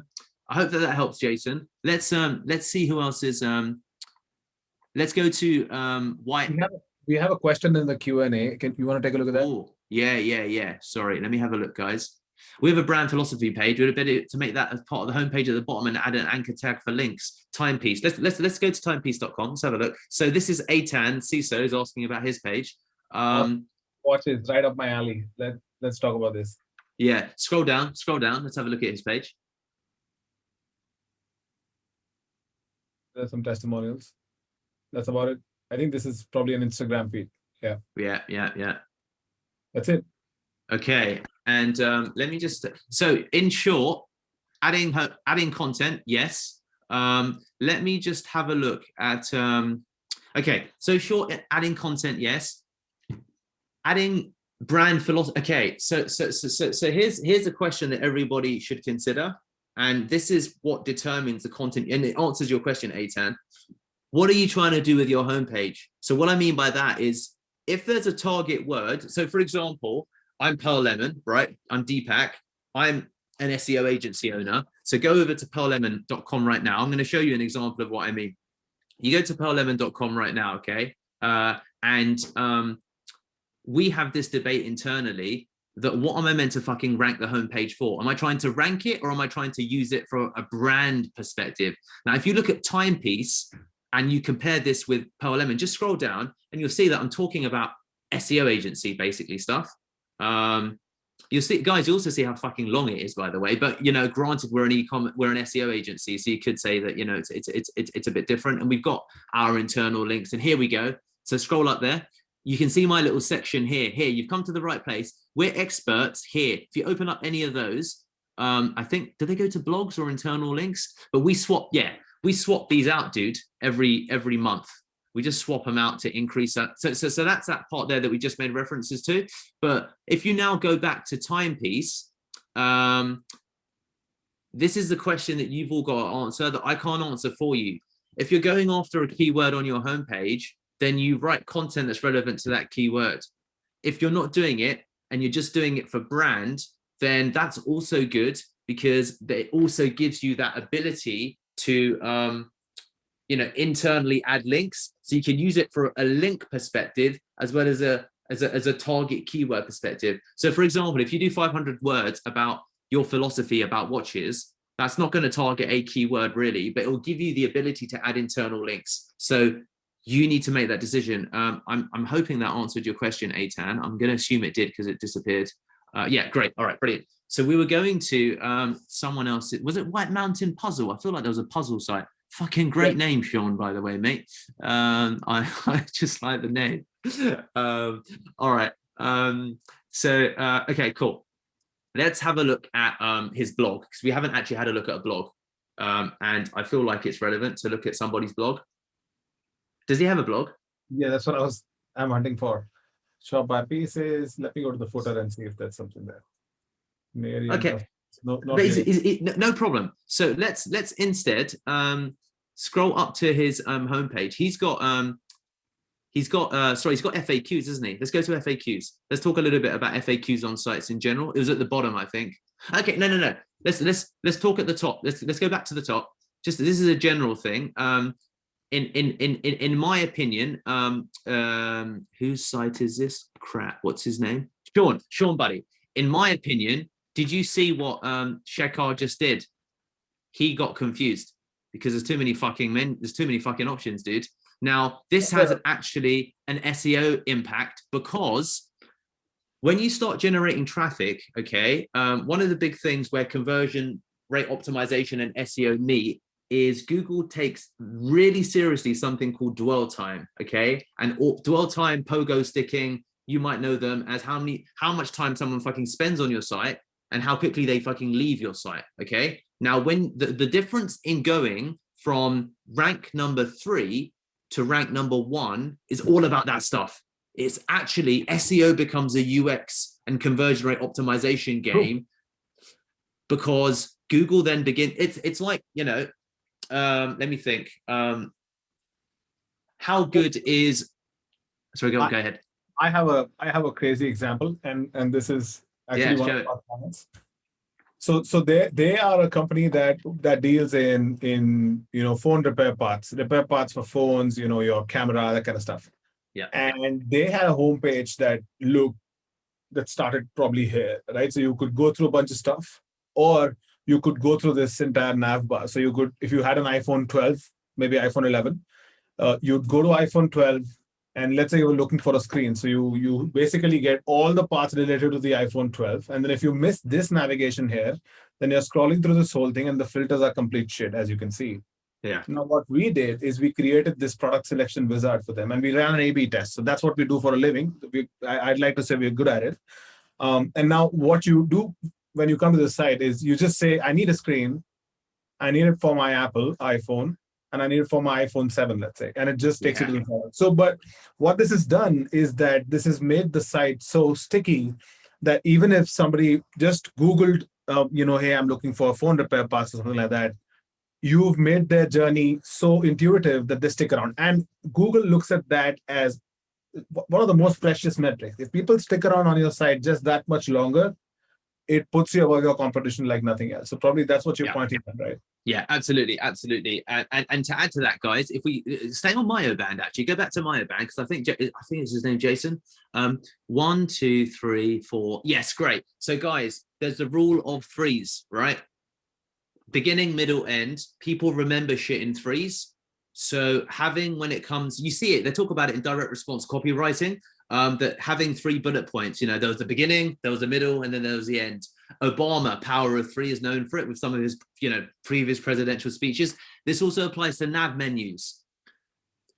hope that helps, Jason. Let's see who else is, let's go to White. We have a question in the Q&A. You want to take a look at that? Oh, yeah. Sorry, let me have a look, guys. We have a brand philosophy page. We'd better to make that as part of the homepage at the bottom and add an anchor tag for links. Timepiece. Let's go to timepiece.com. Let's have a look. So this is Aitan CISO is asking about his page. Watch it, right up my alley. Let's talk about this. Yeah, scroll down. Let's have a look at his page. There's some testimonials. That's about it. I think this is probably an Instagram feed. Yeah. That's it. Okay, and let me just, so in short, adding content, yes. Let me just have a look at, okay, so short, adding content, yes. Adding brand philosophy, okay, so here's a question that everybody should consider, and this is what determines the content, and it answers your question, Aitan. What are you trying to do with your homepage? So what I mean by that is, if there's a target word, so for example, I'm Pearl Lemon, right? I'm Deepak. I'm an SEO agency owner. So go over to pearllemon.com right now. I'm going to show you an example of what I mean. You go to pearllemon.com right now, okay? We have this debate internally that what am I meant to fucking rank the homepage for? Am I trying to rank it, or am I trying to use it for a brand perspective? Now, if you look at Timepiece and you compare this with Pearl Lemon, just scroll down and you'll see that I'm talking about SEO agency, basically stuff. You'll see, guys, you also see how fucking long it is, by the way, but you know, granted, we're an SEO agency, so you could say that, you know, it's a bit different, and we've got our internal links, and here we go. So scroll up there, you can see my little section here. You've come to the right place. We're experts here. If you open up any of those, I think, do they go to blogs or internal links? But we swap these out, dude, every month. We just swap them out to increase that. So that's that part there that we just made references to. But if you now go back to Timepiece, this is the question that you've all got to answer that I can't answer for you. If you're going after a keyword on your homepage, then you write content that's relevant to that keyword. If you're not doing it and you're just doing it for brand, then that's also good, because it also gives you that ability to you know, internally add links, so you can use it for a link perspective as well as a target keyword perspective. So for example, if you do 500 words about your philosophy about watches, that's not going to target a keyword really, but it will give you the ability to add internal links. So you need to make that decision. I'm hoping that answered your question, Aitan. I'm going to assume it did because it disappeared. Yeah, great. All right, brilliant. So we were going to someone else. Was it White Mountain Puzzle? I feel like there was a puzzle site. Fucking great name, Sean, by the way, mate. I just like the name. All right. Okay, cool. let's have a look at his blog, because we haven't actually had a look at a blog. And I feel like it's relevant to look at somebody's blog. Does he have a blog? Yeah, that's what I'm hunting for. Shop by pieces. Let me go to the footer and see if there's something there. Mary and Okay. no, not But really. no problem. So let's instead scroll up to his homepage. He's got FAQs, isn't he? Let's go to FAQs. Let's talk a little bit about FAQs on sites in general. It was at the bottom, I think. Okay, no. Let's talk at the top. Let's go back to the top. Just this is a general thing. In my opinion, whose site is this? Crap. What's his name? Sean Buddy. In my opinion, did you see what Shekhar just did? He got confused because there's too many fucking options, dude. Now, this has actually an SEO impact, because when you start generating traffic, okay, one of the big things where conversion rate optimization and SEO meet is Google takes really seriously something called dwell time, okay? And dwell time, pogo sticking, you might know them as how much time someone fucking spends on your site and how quickly they fucking leave your site, okay? Now, when the difference in going from rank number 3 to rank number 1 is all about that stuff. It's actually SEO becomes a UX and conversion rate optimization game, because Google then it's like, you know, let me think. How good is, sorry, go ahead. I have a crazy example, and this is actually one of our clients. So they are a company that deals in phone repair parts for phones, your camera, that kind of stuff. Yeah. And they had a homepage that started probably here, right? So you could go through a bunch of stuff, or you could go through this entire nav bar. So you could, if you had an iPhone 12, maybe iPhone 11, you'd go to iPhone 12, and let's say you were looking for a screen. So you basically get all the parts related to the iPhone 12. And then if you miss this navigation here, then you're scrolling through this whole thing, and the filters are complete shit, as you can see. Yeah. Now, what we did is we created this product selection wizard for them, and we ran an A/B test. So that's what we do for a living. I'd like to say we're good at it. And now what you do when you come to the site is you just say, I need a screen. I need it for my Apple iPhone, and I need it for my iPhone 7, let's say. And it just takes you to the product. So, but what this has done is that this has made the site so sticky that even if somebody just Googled, hey, I'm looking for a phone repair parts or something like that, you've made their journey so intuitive that they stick around. And Google looks at that as one of the most precious metrics. If people stick around on your site just that much longer, it puts you above your competition like nothing else. So probably that's what you're pointing at, right? Yeah, absolutely. And to add to that, guys, if we stay on Myoband, actually go back to Myoband, because I think it's his name, Jason. 1, 2, 3, 4. Yes, great. So guys, there's the rule of 3s, right? Beginning, middle, end. People remember shit in 3s. So when it comes, you see it, they talk about it in direct response copywriting, that having 3 bullet points, there was the beginning, there was the middle, and then there was the end. Obama, power of 3, is known for it with some of his, previous presidential speeches. This also applies to nav menus.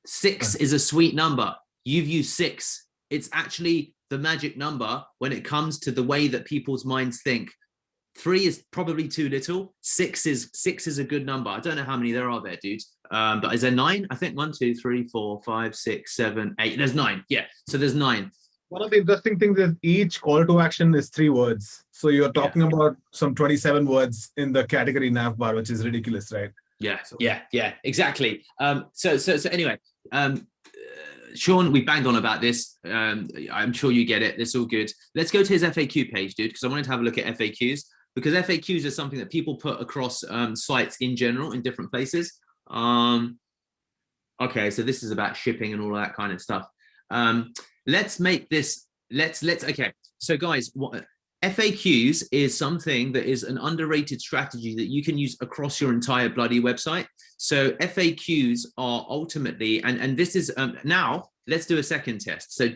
6 is a sweet number. You've used 6. It's actually the magic number when it comes to the way that people's minds think. 3 is probably too little. 6 is a good number. I don't know how many there are there, dude. But is there 9? I think 1, 2, 3, 4, 5, 6, 7, 8. There's 9. Yeah. So there's 9. One of the interesting things is each call to action is 3 words. So you're talking about some 27 words in the category nav bar, which is ridiculous, right? Yeah. Yeah, exactly. So anyway, Sean, we banged on about this. I'm sure you get it. It's all good. Let's go to his FAQ page, dude, because I wanted to have a look at FAQs, because FAQs is something that people put across sites in general in different places. Okay, so this is about shipping and all that kind of stuff. Let's make this, okay. So guys, FAQs is something that is an underrated strategy that you can use across your entire bloody website. So FAQs are ultimately, and this is, now let's do a second test. So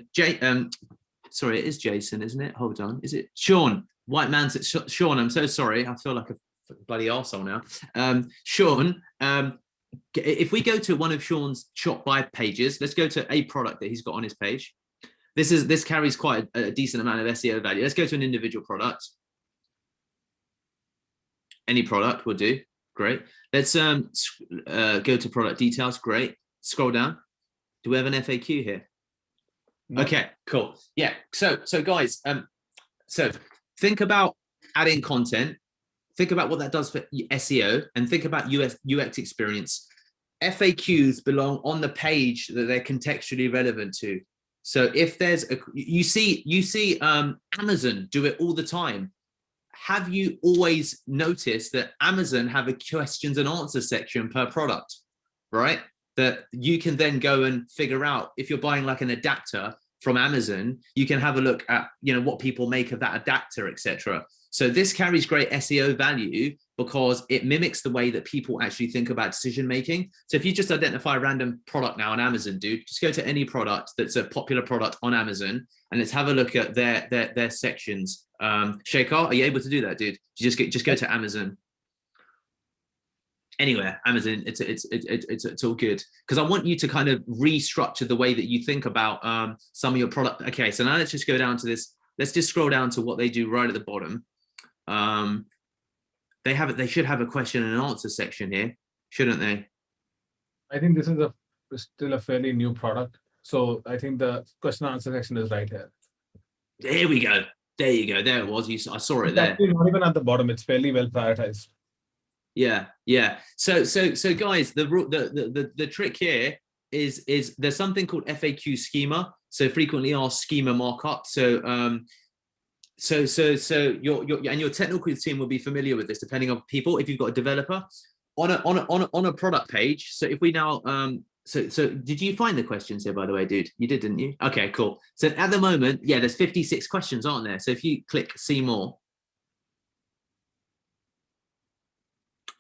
sorry, it is Jason, isn't it? Hold on, is it Sean? White man said, Sean, I'm so sorry. I feel like a bloody arsehole now. Sean, if we go to one of Sean's shop by pages, let's go to a product that he's got on his page. This carries quite a decent amount of SEO value. Let's go to an individual product. Any product will do. Great. Let's go to product details. Great. Scroll down. Do we have an FAQ here? No. Okay, cool. Yeah. So guys, so think about adding content. Think about what that does for SEO, and think about UX experience. FAQs belong on the page that they're contextually relevant to. So if there's you see Amazon do it all the time. Have you always noticed that Amazon have a questions and answers section per product, right? That you can then go and figure out if you're buying like an adapter from Amazon, you can have a look at, what people make of that adapter, etc. So this carries great SEO value because it mimics the way that people actually think about decision making. So if you just identify a random product now on Amazon, dude, just go to any product that's a popular product on Amazon and let's have a look at their sections. Shekhar, are you able to do that, dude? Just go to Amazon. Anywhere, Amazon, it's all good, because I want you to kind of restructure the way that you think about some of your product. Okay, so now let's just go down to this. Let's just scroll down to what they do right at the bottom. They should have a question and answer section here, shouldn't they? I think this is still a fairly new product, so I think the question and answer section is right here. There we go. There you go. There it was. I saw it there. Not even at the bottom. It's fairly well prioritized. Yeah. So guys, the trick here is there's something called FAQ schema. So frequently asked schema markup. So your technical team will be familiar with this, depending on people. If you've got a developer on a product page. So if we now so did you find the questions here, by the way, dude? You did, didn't you? Okay, cool. So at the moment, yeah, there's 56 questions, aren't there? So if you click see more,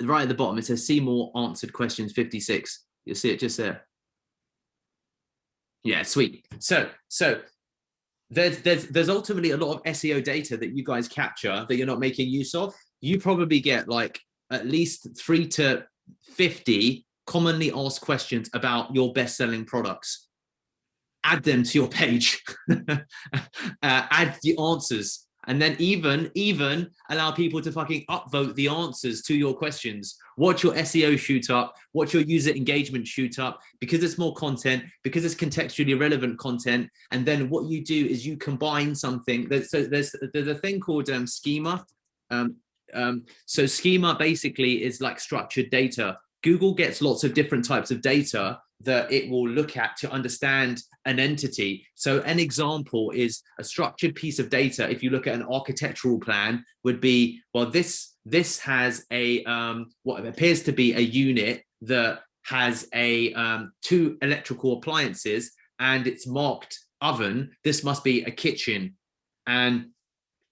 right at the bottom, it says see more answered questions 56. You'll see it just there. Yeah, sweet. So there's ultimately a lot of SEO data that you guys capture that you're not making use of. You probably get like at least 3 to 50 commonly asked questions about your best-selling products. Add them to your page. Add the answers. And then even allow people to fucking upvote the answers to your questions. Watch your SEO shoot up, watch your user engagement shoot up, because it's more content, because it's contextually relevant content. And then what you do is you combine something. So there's a thing called schema. So schema basically is like structured data. Google gets lots of different types of data that it will look at to understand an entity. So an example is a structured piece of data. If you look at an architectural plan, would be, well, this has a what appears to be a unit that has a 2 electrical appliances and it's marked oven. This must be a kitchen, and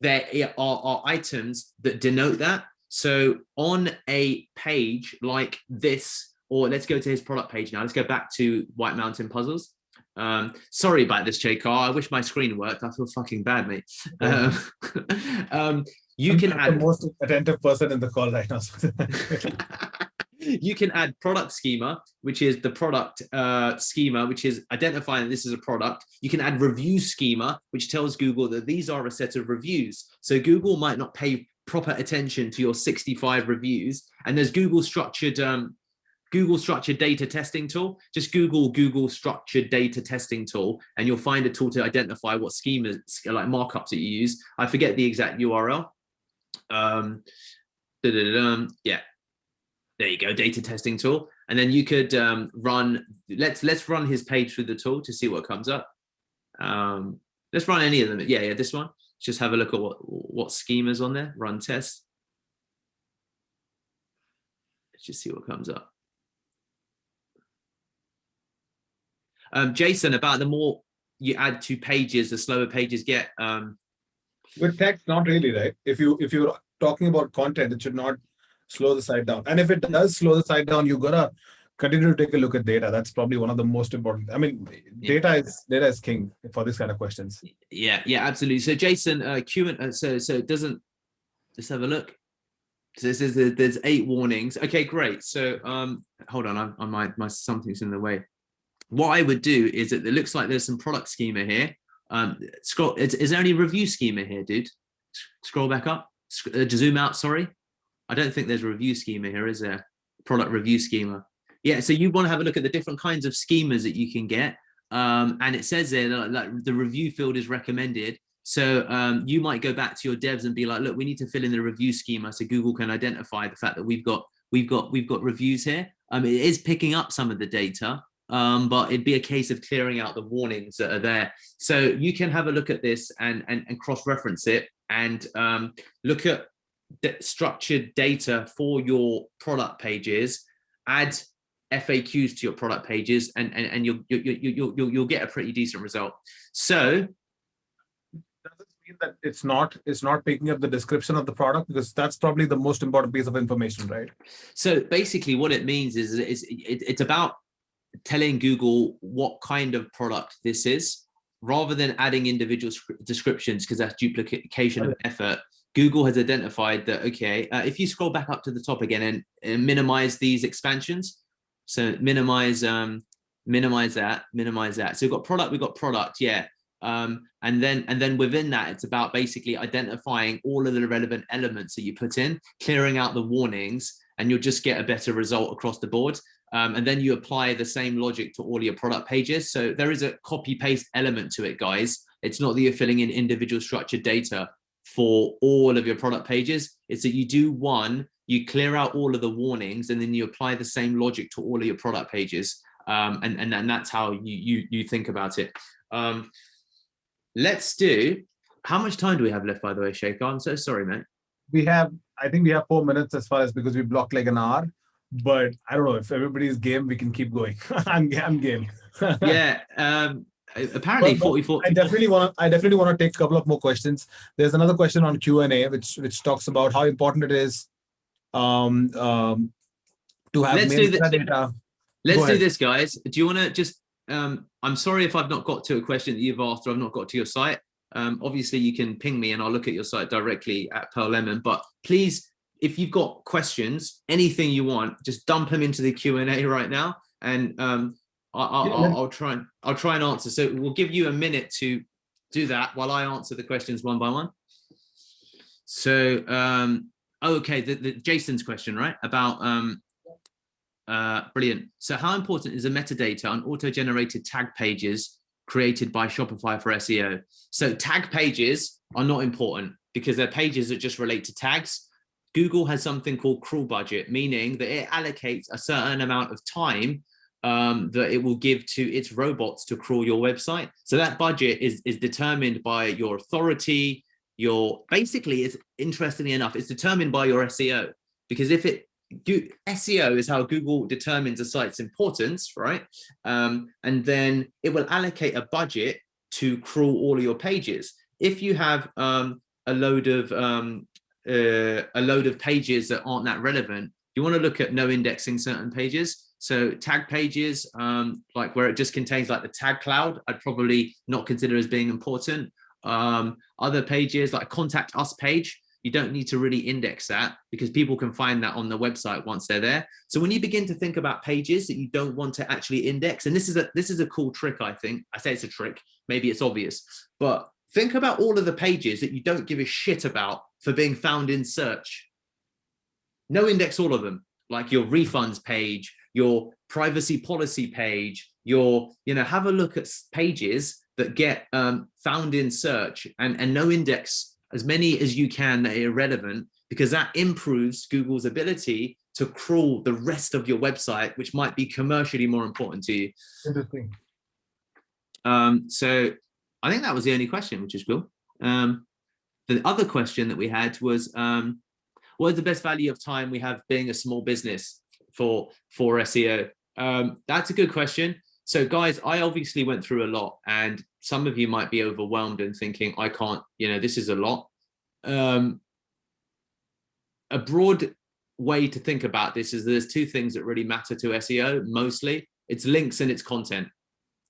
there are items that denote that. So on a page like this, or let's go to his product page now. Let's go back to White Mountain Puzzles. Sorry about this, J Car. I wish my screen worked. I feel fucking bad, mate. You can add the most attentive person in the call right now. You can add product schema, which is the product schema, which is identifying this is a product. You can add review schema, which tells Google that these are a set of reviews. So Google might not pay proper attention to your 65 reviews. And there's Google structured data testing tool. Just Google structured data testing tool, and you'll find a tool to identify what schemas, like markups that you use. I forget the exact URL. Yeah, there you go, data testing tool. And then you could run, let's run his page through the tool to see what comes up. Let's run any of them. Yeah, this one. Just have a look at what schema's on there. Run test. Let's just see what comes up. Jason, about the more you add to pages, the slower pages get. With text, not really, right? If you're talking about content, it should not slow the site down. And if it does slow the site down, you gotta continue to take a look at data. That's probably one of the most important. I mean, data is king for this kind of questions. Yeah, absolutely. So Jason, so it doesn't. Let's have a look. So this is there's 8 warnings. Okay, great. So hold on, my something's in the way. What I would do is it looks like there's some product schema here. Scroll. Is there any review schema here, dude? Scroll back up. Zoom out. Sorry. I don't think there's a review schema here, is there? Product review schema. Yeah, so you want to have a look at the different kinds of schemas that you can get. And it says there that like, the review field is recommended. So you might go back to your devs and be like, look, we need to fill in the review schema so Google can identify the fact that we've got reviews here. It is picking up some of the data, but it'd be a case of clearing out the warnings that are there. So you can have a look at this and cross-reference it and look at structured data for your product pages, add FAQs to your product pages, and you'll get a pretty decent result. So does it mean that it's not picking up the description of the product, because that's probably the most important piece of information, right? So basically what it means is it's about telling Google what kind of product this is, rather than adding individual descriptions, because that's duplication of effort. Google has identified that, okay, if you scroll back up to the top again and minimize these expansions, so minimize that. So we've got product, yeah. And then within that, it's about basically identifying all of the relevant elements that you put in, clearing out the warnings, and you'll just get a better result across the board. And then you apply the same logic to all your product pages. So there is a copy paste element to it, guys. It's not that you're filling in individual structured data for all of your product pages. It's that you do one, you clear out all of the warnings, and then you apply the same logic to all of your product pages. And that's how you think about it. Let's do, how much time do we have left, by the way, Shekhar? I'm so sorry, mate. I think we have 4 minutes as far as, because we blocked like an hour, but I don't know if everybody's game, we can keep going. I'm game. Yeah. Apparently 44. I definitely want to take a couple of more questions. There's another question on Q&A, which talks about how important it is to have data. Let's do this, guys. Do you want to just, I'm sorry if I've not got to a question that you've asked or I've not got to your site. Obviously you can ping me and I'll look at your site directly at Pearl Lemon, but please, if you've got questions, anything you want, just dump them into the Q&A right now. And I'll try and answer. So we'll give you a minute to do that while I answer the questions one by one. So, okay, the Jason's question, right? About, brilliant. So how important is the metadata on auto-generated tag pages created by Shopify for SEO? So tag pages are not important because they're pages that just relate to tags. Google has something called crawl budget, meaning that it allocates a certain amount of time that it will give to its robots to crawl your website. So that budget is determined by your authority, basically, it's interestingly enough, it's determined by your SEO, because SEO is how Google determines a site's importance, right? And then it will allocate a budget to crawl all of your pages. If you have a load of pages that aren't that relevant, you want to look at no indexing certain pages. So tag pages, like where it just contains like the tag cloud, I'd probably not consider as being important. Other pages like contact us page, you don't need to really index that because people can find that on the website once they're there. So when you begin to think about pages that you don't want to actually index, and this is a cool trick, I think. I say it's a trick, maybe it's obvious, but think about all of the pages that you don't give a shit about for being found in search. No index all of them, like your refunds page, your privacy policy page, have a look at pages that get found in search and no index as many as you can that are irrelevant, because that improves Google's ability to crawl the rest of your website, which might be commercially more important to you. Interesting. So I think that was the only question, which is cool. The other question that we had was, what is the best value of time we have being a small business for SEO? That's a good question. So guys, I obviously went through a lot, and some of you might be overwhelmed and thinking, I can't, this is a lot. A broad way to think about this is there's two things that really matter to SEO mostly. It's links and it's content.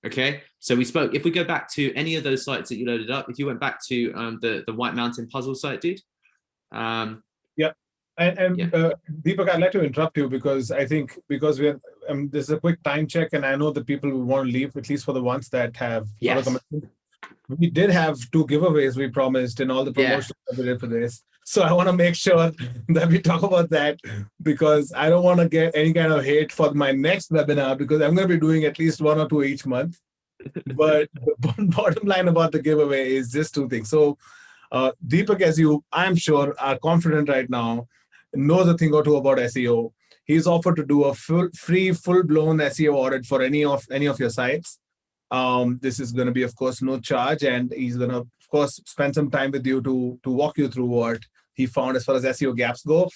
Okay, so we spoke, if we go back to any of those sites that you loaded up, if you went back to the White Mountain puzzle site, dude. Yeah. And Deepak, I'd like to interrupt you because I think this is a quick time check, and I know that people will want to leave, at least for the ones that have. Yes. We did have 2 giveaways we promised, and all the promotions that we did for this. So I want to make sure that we talk about that, because I don't want to get any kind of hate for my next webinar, because I'm going to be doing at least 1 or 2 each month. But the bottom line about the giveaway is just 2 things. So Deepak, as you, I'm sure, are confident right now, knows a thing or two about SEO. He's offered to do a full-blown SEO audit for any of your sites. This is going to be, of course, no charge, and he's going to, of course, spend some time with you to walk you through what he found as far as SEO gaps go.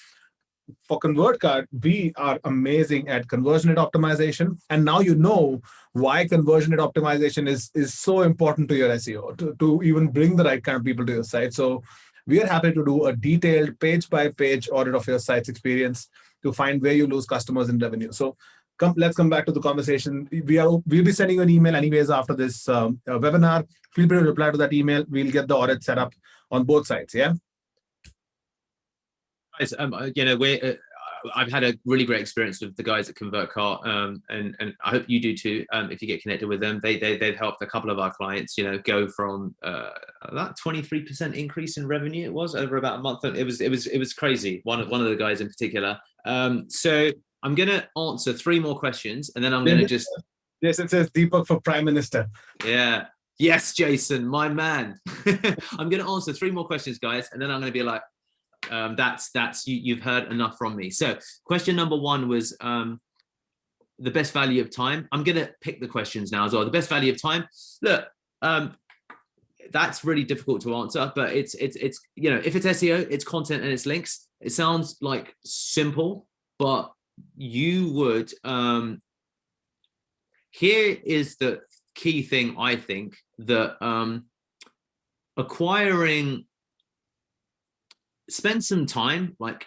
For ConvertCart, we are amazing at conversion rate optimization, and now you know why conversion rate optimization is so important to your SEO, to even bring the right kind of people to your site. So we are happy to do a detailed page-by-page audit of your site's experience to find where you lose customers and revenue. So let's come back to the conversation. We'll be sending you an email anyways after this webinar. Feel free to reply to that email. We'll get the audit set up on both sides. Yeah. Guys, you know, I've had a really great experience with the guys at ConvertCart, and I hope you do too. If you get connected with them, they've helped a couple of our clients, you know, go from that 23% increase in revenue. It was over about a month. It was crazy. One of the guys in particular. So I'm gonna answer 3 more questions, and then I'm gonna just. Jason says Deepak for Prime Minister. Yeah. Yes, Jason, my man. I'm gonna answer 3 more questions, guys, and then I'm gonna be like, you've heard enough from me. So question number 1 was the best value of time. I'm gonna pick the questions now as well. The best value of time. Look, that's really difficult to answer, but it's you know, if it's SEO, it's content and it's links. It sounds like simple, but you would here is the key thing. I think that spend some time, like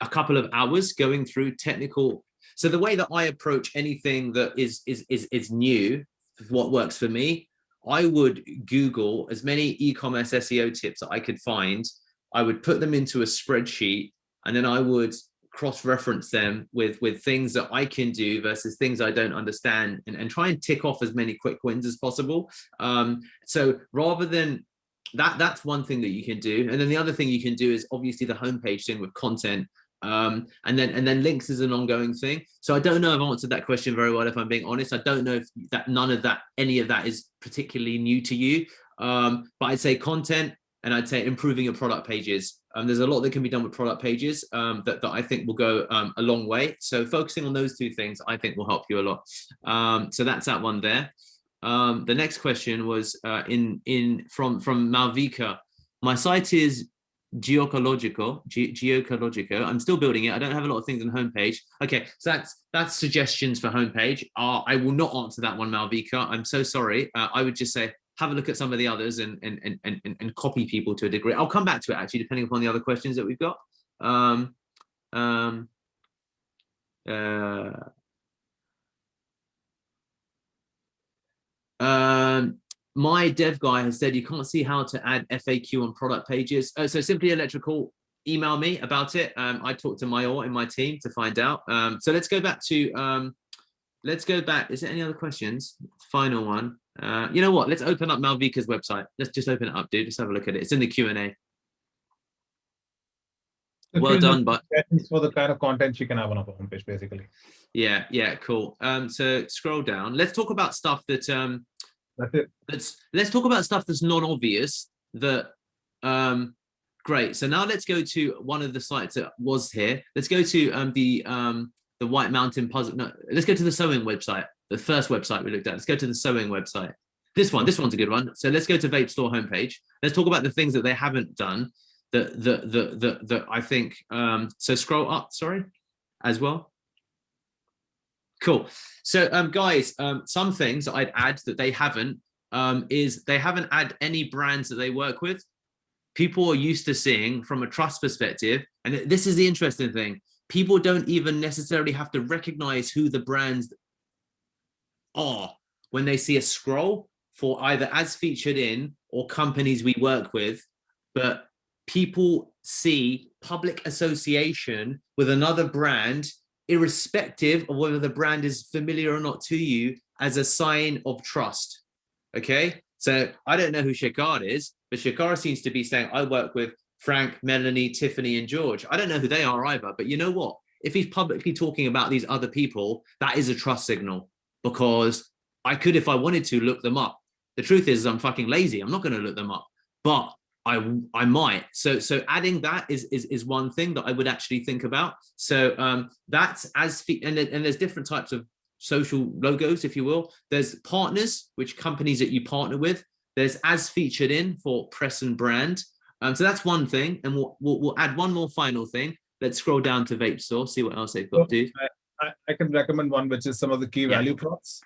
a couple of hours, going through technical. So the way that I approach anything that is new, what works for me, I would Google as many e-commerce SEO tips that I could find. I would put them into a spreadsheet, and then I would cross-reference them with things that I can do versus things I don't understand, and try and tick off as many quick wins as possible. So rather than that's one thing that you can do. And then the other thing you can do is obviously the homepage thing with content. And then links is an ongoing thing. So I don't know if I've answered that question very well, if I'm being honest. I don't know if any of that is particularly new to you. But I'd say content, and I'd say improving your product pages. There's a lot that can be done with product pages that I think will go a long way. So focusing on those 2 things, I think will help you a lot. So that's that one there. The next question was from Malvika. My site is geocological. I'm still building it. I don't have a lot of things on the homepage. Okay, so that's suggestions for homepage. I will not answer that one, Malvika. I'm so sorry. I would just say have a look at some of the others and copy people to a degree. I'll come back to it actually, depending upon the other questions that we've got. My dev guy has said you can't see how to add FAQ on product pages. So Simply Electrical, email me about it. I talked to Mayor in my team to find out. So let's go back to is there any other questions? Final one. You know what? Let's open up Malvika's website. Let's just open it up, dude. Let's have a look at it. It's in the Q&A. Well done, but for the kind of content you can have on a homepage, basically. Yeah, cool. So scroll down. Let's talk about stuff that that's it. Let's talk about stuff that's non-obvious. Great. So now let's go to one of the sites that was here. Let's go to the White Mountain Puzzle. No, let's go to the sewing website. The first website we looked at. Let's go to the sewing website. This one's a good one. So let's go to Vape Store homepage. Let's talk about the things that they haven't done. That I think. So scroll up. Sorry, as well. Cool. So guys, some things that I'd add that they haven't is they haven't added any brands that they work with. People are used to seeing from a trust perspective, and this is the interesting thing. People don't even necessarily have to recognize who the brands are when they see a scroll for either as featured in or companies we work with, but people see public association with another brand, irrespective of whether the brand is familiar or not to you, as a sign of trust. Okay, so I don't know who Shikard is, but Shakara seems to be saying, I work with Frank, Melanie, Tiffany, and George. I don't know who they are either, but you know what? If he's publicly talking about these other people, that is a trust signal, because I could, if I wanted to, look them up. The truth is I'm fucking lazy. I'm not going to look them up, but I might. So adding that is one thing that I would actually think about. So that's and there's different types of social logos, if you will. There's partners, which companies that you partner with. There's as featured in for press and brand. So that's one thing, and we'll add one more final thing. Let's scroll down to Vape Store, see what else they've got, dude. I can recommend one, which is some of the key value props.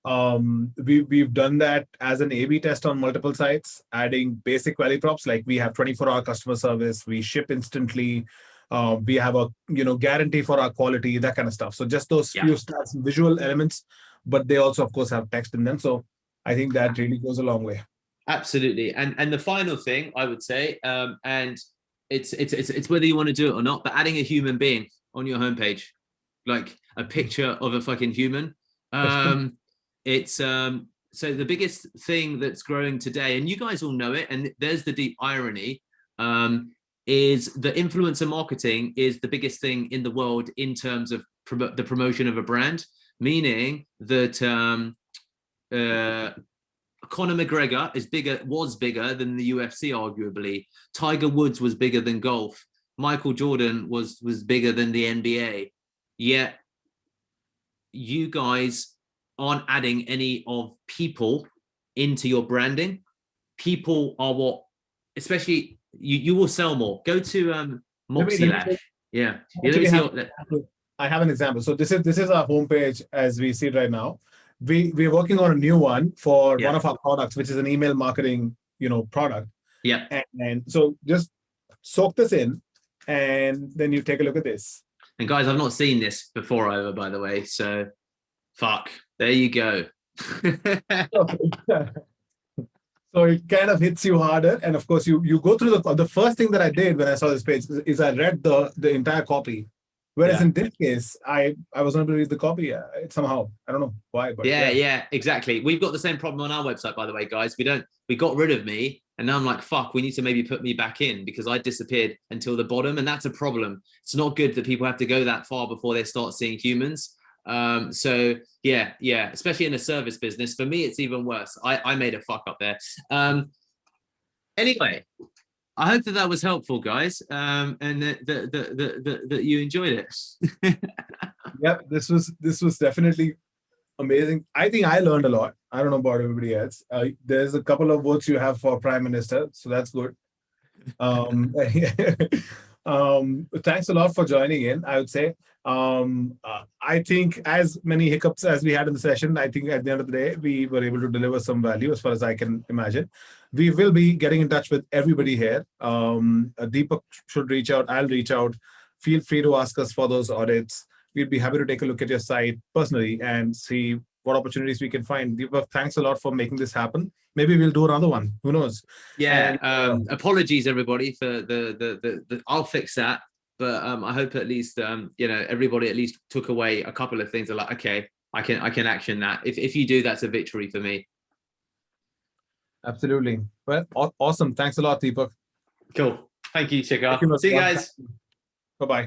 We've done that as an A/B test on multiple sites, adding basic value props like we have 24-hour customer service, we ship instantly, we have a guarantee for our quality, that kind of stuff. So just those few stats, visual elements, but they also of course have text in them. So I think that really goes a long way. Absolutely. And the final thing I would say, and it's whether you want to do it or not, but adding a human being on your homepage, like a picture of a fucking human. It's so the biggest thing that's growing today, and you guys all know it, and there's the deep irony, is the influencer marketing is the biggest thing in the world in terms of the promotion of a brand, meaning that Conor McGregor was bigger than the UFC, arguably. Tiger Woods was bigger than golf. Michael Jordan was bigger than the NBA. Yet you guys aren't adding any of people into your branding. People are what, especially you will sell more. Go to Moxie Lash. Yeah. I have an example. So this is our homepage as we see it right now. We're working on a new one for one of our products, which is an email marketing, product. Yeah. And so just soak this in, and then you take a look at this. And guys, I've not seen this before either, by the way. So fuck. There you go. So it kind of hits you harder. And of course, you go through the first thing that I did when I saw this page is I read the entire copy. Whereas in this case, I was not able to read the copy somehow. I don't know why, but yeah, exactly. We've got the same problem on our website, by the way, guys. We got rid of me, and now I'm like, fuck, we need to maybe put me back in, because I disappeared until the bottom, and that's a problem. It's not good that people have to go that far before they start seeing humans. So yeah, especially in a service business. For me, it's even worse. I made a fuck up there. Anyway, I hope that was helpful, guys, and that you enjoyed it. Yep, this was definitely amazing. I think I learned a lot. I don't know about everybody else. There's a couple of votes you have for Prime Minister, so that's good. Thanks a lot for joining in, I would say. I think as many hiccups as we had in the session, I think at the end of the day, we were able to deliver some value as far as I can imagine. We will be getting in touch with everybody here. Deepak should reach out. I'll reach out. Feel free to ask us for those audits. We'd be happy to take a look at your site personally and see what opportunities we can find. Deepak, thanks a lot for making this happen. Maybe we'll do another one. Who knows? Yeah. Apologies, everybody, for the I'll fix that. But I hope at least everybody at least took away a couple of things. Are like, okay, I can action that. If you do, that's a victory for me. Absolutely. Well, awesome. Thanks a lot, Deepak. Cool. Thank you, Shikhar. See you guys. Bye-bye.